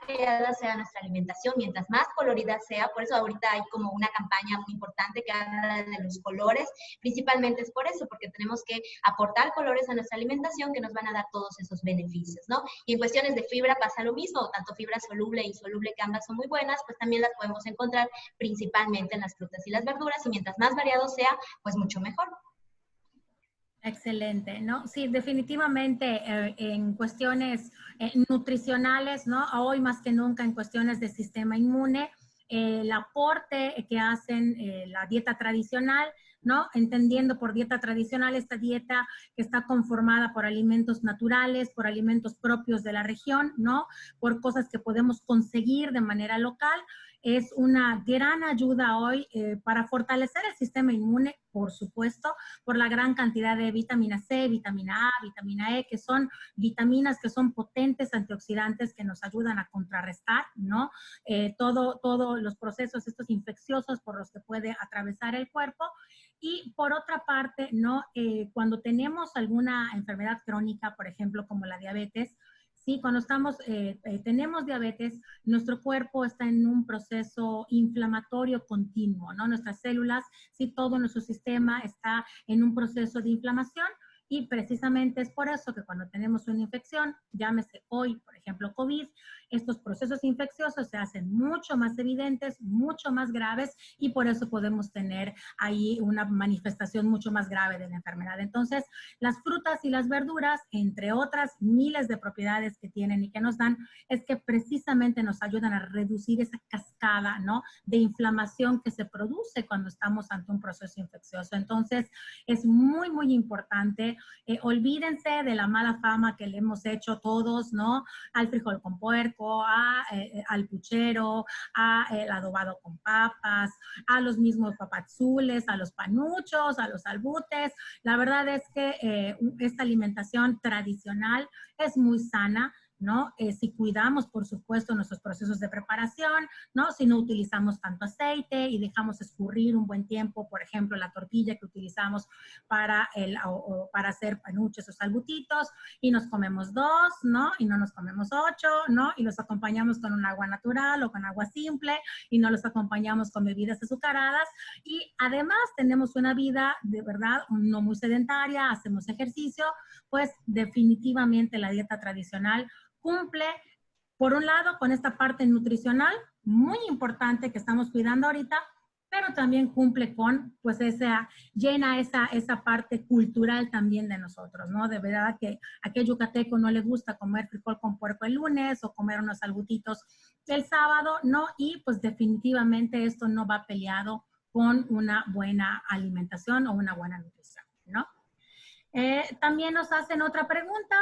variada sea nuestra alimentación, mientras más colorida sea, por eso ahorita hay como una campaña muy importante que habla de los colores, principalmente es por eso, porque tenemos que aportar colores a nuestra alimentación que nos van a dar todos esos beneficios, ¿no? Y en cuestiones de fibra pasa lo mismo, tanto fibra soluble e insoluble, que ambas son muy buenas, pues también las podemos encontrar principalmente en las frutas y las verduras, y mientras más variado sea, pues mucho mejor. Excelente, ¿no? Sí, definitivamente en cuestiones nutricionales, ¿no? Hoy más que nunca en cuestiones de sistema inmune, el aporte que hacen la dieta tradicional, ¿no? Entendiendo por dieta tradicional esta dieta que está conformada por alimentos naturales, por alimentos propios de la región, ¿no? Por cosas que podemos conseguir de manera local. Es una gran ayuda hoy para fortalecer el sistema inmune, por supuesto, por la gran cantidad de vitamina C, vitamina A, vitamina E, que son vitaminas que son potentes antioxidantes que nos ayudan a contrarrestar, ¿no? Todos los procesos estos infecciosos por los que puede atravesar el cuerpo. Y por otra parte, ¿no? Cuando tenemos alguna enfermedad crónica, por ejemplo, como la diabetes, sí, cuando tenemos diabetes, nuestro cuerpo está en un proceso inflamatorio continuo, ¿no? Nuestras células, sí, todo nuestro sistema está en un proceso de inflamación. Y precisamente es por eso que cuando tenemos una infección, llámese hoy, por ejemplo, COVID, estos procesos infecciosos se hacen mucho más evidentes, mucho más graves, y por eso podemos tener ahí una manifestación mucho más grave de la enfermedad. Entonces, las frutas y las verduras, entre otras miles de propiedades que tienen y que nos dan, es que precisamente nos ayudan a reducir esa cascada, ¿no?, de inflamación que se produce cuando estamos ante un proceso infeccioso. Entonces, es muy, muy importante. Olvídense de la mala fama que le hemos hecho todos, ¿no? Al frijol con puerco, al puchero, el adobado con papas, a los mismos papazules, a los panuchos, a los albutes. La verdad es que esta alimentación tradicional es muy sana, ¿no? Si cuidamos, por supuesto, nuestros procesos de preparación, ¿no? Si no utilizamos tanto aceite y dejamos escurrir un buen tiempo, por ejemplo, la tortilla que utilizamos para hacer panuches o salbutitos, y nos comemos 2, ¿no? Y no nos comemos 8, ¿no? Y los acompañamos con un agua natural o con agua simple, y no los acompañamos con bebidas azucaradas. Y además tenemos una vida de verdad no muy sedentaria, hacemos ejercicio, pues definitivamente la dieta tradicional cumple, por un lado, con esta parte nutricional muy importante que estamos cuidando ahorita, pero también cumple con, pues, llena esa parte cultural también de nosotros, ¿no? De verdad que a aquel yucateco no le gusta comer frijol con puerco el lunes o comer unos albutitos el sábado, ¿no? Y pues definitivamente esto no va peleado con una buena alimentación o una buena nutrición, ¿no? También nos hacen otra pregunta,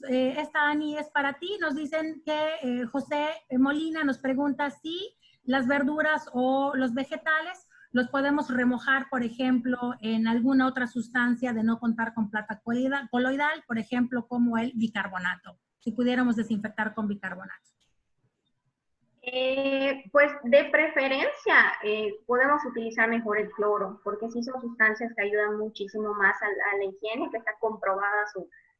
esta, Ani, es para ti. Nos dicen que José Molina nos pregunta si las verduras o los vegetales los podemos remojar, por ejemplo, en alguna otra sustancia de no contar con plata coloidal, por ejemplo, como el bicarbonato, si pudiéramos desinfectar con bicarbonato. Pues de preferencia podemos utilizar mejor el cloro, porque sí son sustancias que ayudan muchísimo más a la higiene, que está comprobada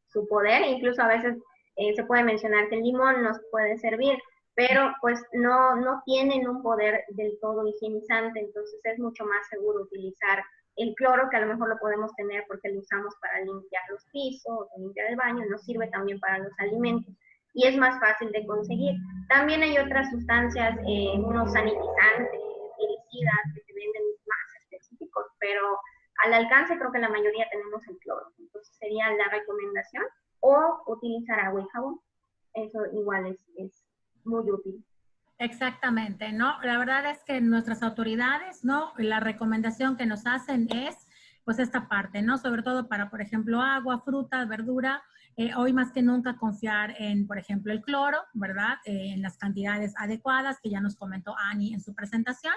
su poder. Incluso a veces se puede mencionar que el limón nos puede servir, pero pues no tienen un poder del todo higienizante, entonces es mucho más seguro utilizar el cloro, que a lo mejor lo podemos tener porque lo usamos para limpiar los pisos, limpiar el baño, nos sirve también para los alimentos y es más fácil de conseguir. También hay otras sustancias, unos sanitizantes, herbicidas que se venden más específicos, pero al alcance creo que la mayoría tenemos el cloro. Entonces sería la recomendación, o utilizar agua y jabón. Eso igual es muy útil. Exactamente, ¿no? La verdad es que nuestras autoridades, ¿no? La recomendación que nos hacen es, pues, esta parte, ¿no? Sobre todo para, por ejemplo, agua, fruta, verdura. Hoy más que nunca confiar en, por ejemplo, el cloro, ¿verdad? En las cantidades adecuadas que ya nos comentó Ani en su presentación.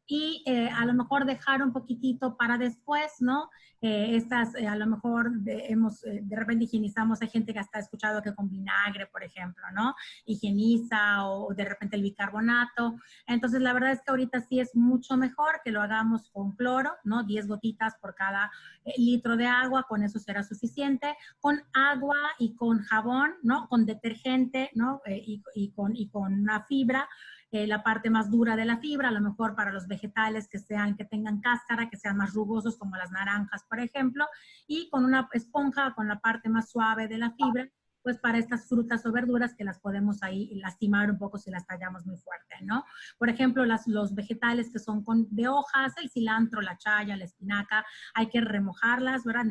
Y a lo mejor dejar un poquitito para después, ¿no? A lo mejor de repente higienizamos, hay gente que hasta ha escuchado que con vinagre, por ejemplo, ¿no? Higieniza o de repente el bicarbonato. Entonces, la verdad es que ahorita sí es mucho mejor que lo hagamos con cloro, ¿no? 10 gotitas por cada litro de agua, con eso será suficiente. Con agua y con jabón, ¿no? Con detergente, ¿no? Y con una fibra. La parte más dura de la fibra, a lo mejor para los vegetales que tengan cáscara, que sean más rugosos como las naranjas, por ejemplo, y con una esponja, con la parte más suave de la fibra, pues para estas frutas o verduras que las podemos ahí lastimar un poco si las tallamos muy fuerte, ¿no? Por ejemplo, los vegetales que son de hojas, el cilantro, la chaya, la espinaca, hay que remojarlas, ¿verdad?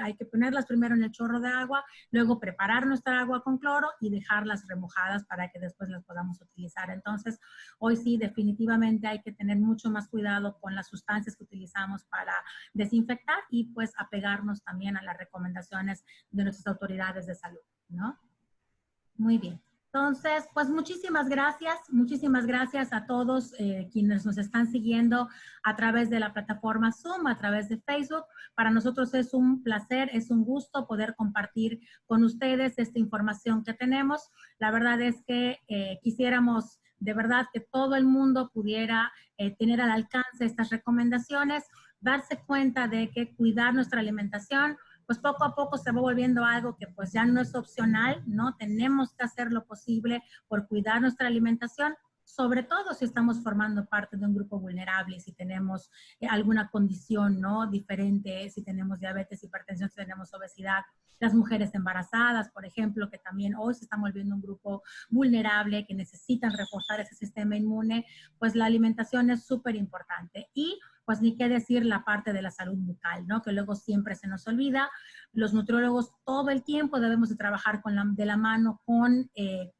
Hay que ponerlas primero en el chorro de agua, luego preparar nuestra agua con cloro y dejarlas remojadas para que después las podamos utilizar. Entonces, hoy sí, definitivamente hay que tener mucho más cuidado con las sustancias que utilizamos para desinfectar y pues apegarnos también a las recomendaciones de nuestras autoridades de salud, ¿no? Muy bien. Entonces, pues muchísimas gracias a todos quienes nos están siguiendo a través de la plataforma Zoom, a través de Facebook. Para nosotros es un placer, es un gusto poder compartir con ustedes esta información que tenemos. La verdad es que quisiéramos de verdad que todo el mundo pudiera tener al alcance estas recomendaciones, darse cuenta de que cuidar nuestra alimentación pues poco a poco se va volviendo algo que pues ya no es opcional, ¿no? Tenemos que hacer lo posible por cuidar nuestra alimentación, sobre todo si estamos formando parte de un grupo vulnerable, si tenemos alguna condición, ¿no? Diferente, si tenemos diabetes, hipertensión, si tenemos obesidad. Las mujeres embarazadas, por ejemplo, que también hoy se están volviendo un grupo vulnerable, que necesitan reforzar ese sistema inmune, pues la alimentación es súper importante. Y pues ni qué decir la parte de la salud bucal, ¿no? Que luego siempre se nos olvida. Los nutriólogos todo el tiempo debemos de trabajar de la mano con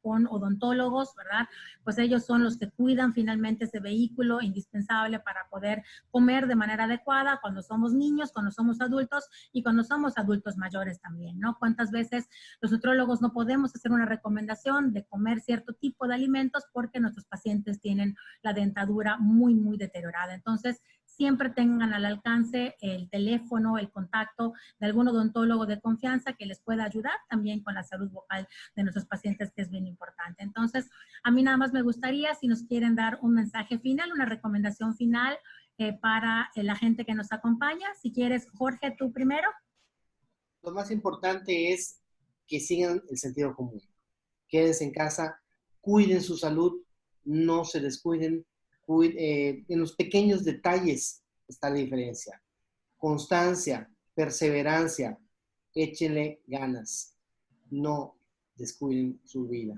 odontólogos, ¿verdad? Pues ellos son los que cuidan finalmente ese vehículo indispensable para poder comer de manera adecuada cuando somos niños, cuando somos adultos y cuando somos adultos mayores también, ¿no? ¿Cuántas veces los nutriólogos no podemos hacer una recomendación de comer cierto tipo de alimentos porque nuestros pacientes tienen la dentadura muy, muy deteriorada? Entonces, siempre tengan al alcance el teléfono, el contacto de algún odontólogo de confianza que les pueda ayudar también con la salud bucal de nuestros pacientes, que es bien importante. Entonces, a mí nada más me gustaría, si nos quieren dar un mensaje final, una recomendación final para la gente que nos acompaña. Si quieres, Jorge, tú primero. Lo más importante es que sigan el sentido común. Quédense en casa, cuiden su salud, no se descuiden. En los pequeños detalles está la diferencia. Constancia, perseverancia, échenle ganas. No descuiden su vida.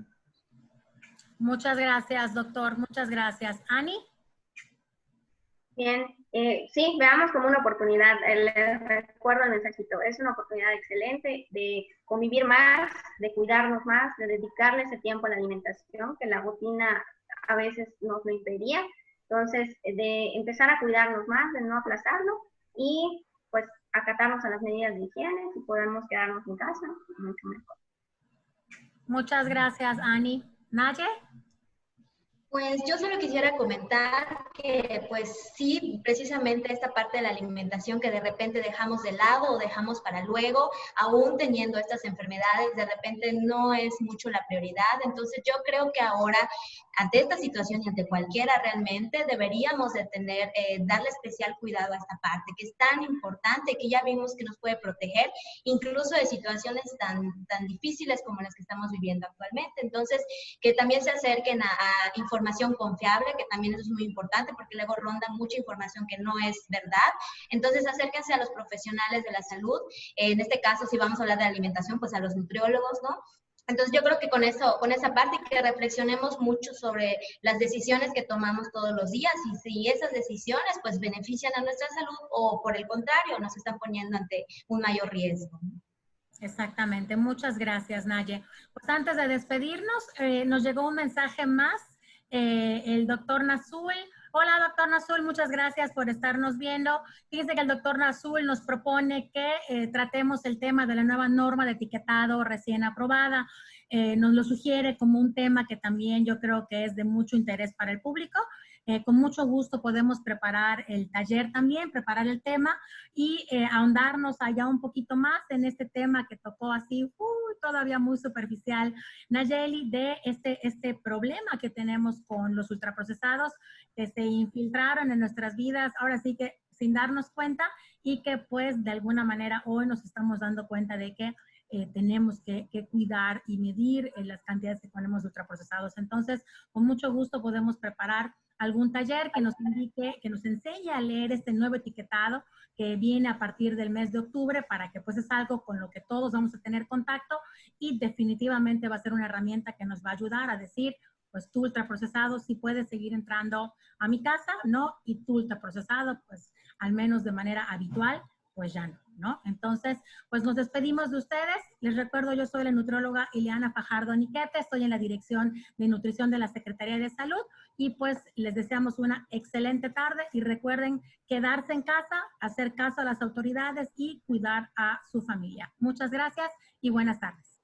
Muchas gracias, doctor. Muchas gracias. Ani. Bien, sí, veamos como una oportunidad. Les recuerdo el mensajito. Es una oportunidad excelente de convivir más, de cuidarnos más, de dedicarle ese tiempo a la alimentación, que la rutina a veces nos lo impedía. Entonces, de empezar a cuidarnos más, de no aplazarlo y pues acatarnos a las medidas de higiene. Si podemos quedarnos en casa, mucho mejor. Muchas gracias, Ani. ¿Naye? Pues yo solo quisiera comentar que pues sí, precisamente esta parte de la alimentación que de repente dejamos de lado o dejamos para luego, aún teniendo estas enfermedades, de repente no es mucho la prioridad. Entonces yo creo que ahora, ante esta situación y ante cualquiera realmente, deberíamos de tener, darle especial cuidado a esta parte, que es tan importante, que ya vimos que nos puede proteger, incluso de situaciones tan difíciles como las que estamos viviendo actualmente. Entonces, que también se acerquen a información confiable, que también eso es muy importante, porque luego ronda mucha información que no es verdad. Entonces, acérquense a los profesionales de la salud. En este caso, si vamos a hablar de alimentación, pues a los nutriólogos, ¿no? Entonces yo creo que con esa parte que reflexionemos mucho sobre las decisiones que tomamos todos los días y si esas decisiones pues benefician a nuestra salud o por el contrario nos están poniendo ante un mayor riesgo. Exactamente, muchas gracias, Naye. Pues antes de despedirnos, nos llegó un mensaje más, el doctor Nazul. Hola, doctor Nazul, muchas gracias por estarnos viendo. Fíjense que el doctor Nazul nos propone que tratemos el tema de la nueva norma de etiquetado recién aprobada. Nos lo sugiere como un tema que también yo creo que es de mucho interés para el público. Con mucho gusto podemos preparar el taller también, preparar el tema y ahondarnos allá un poquito más en este tema que tocó así, todavía muy superficial, Nayeli, de este problema que tenemos con los ultraprocesados que se infiltraron en nuestras vidas, ahora sí que sin darnos cuenta y que pues de alguna manera hoy nos estamos dando cuenta de que tenemos que cuidar y medir las cantidades que ponemos de ultraprocesados. Entonces, con mucho gusto podemos preparar algún taller que nos indique, que nos enseñe a leer este nuevo etiquetado que viene a partir del mes de octubre para que pues es algo con lo que todos vamos a tener contacto y definitivamente va a ser una herramienta que nos va a ayudar a decir, pues tu ultraprocesado sí puedes seguir entrando a mi casa, ¿no? Y tu ultraprocesado, pues al menos de manera habitual, pues ya no, ¿no? Entonces, pues nos despedimos de ustedes. Les recuerdo, yo soy la nutrióloga Ileana Fajardo Niquete, estoy en la Dirección de Nutrición de la Secretaría de Salud y pues les deseamos una excelente tarde y recuerden quedarse en casa, hacer caso a las autoridades y cuidar a su familia. Muchas gracias y buenas tardes.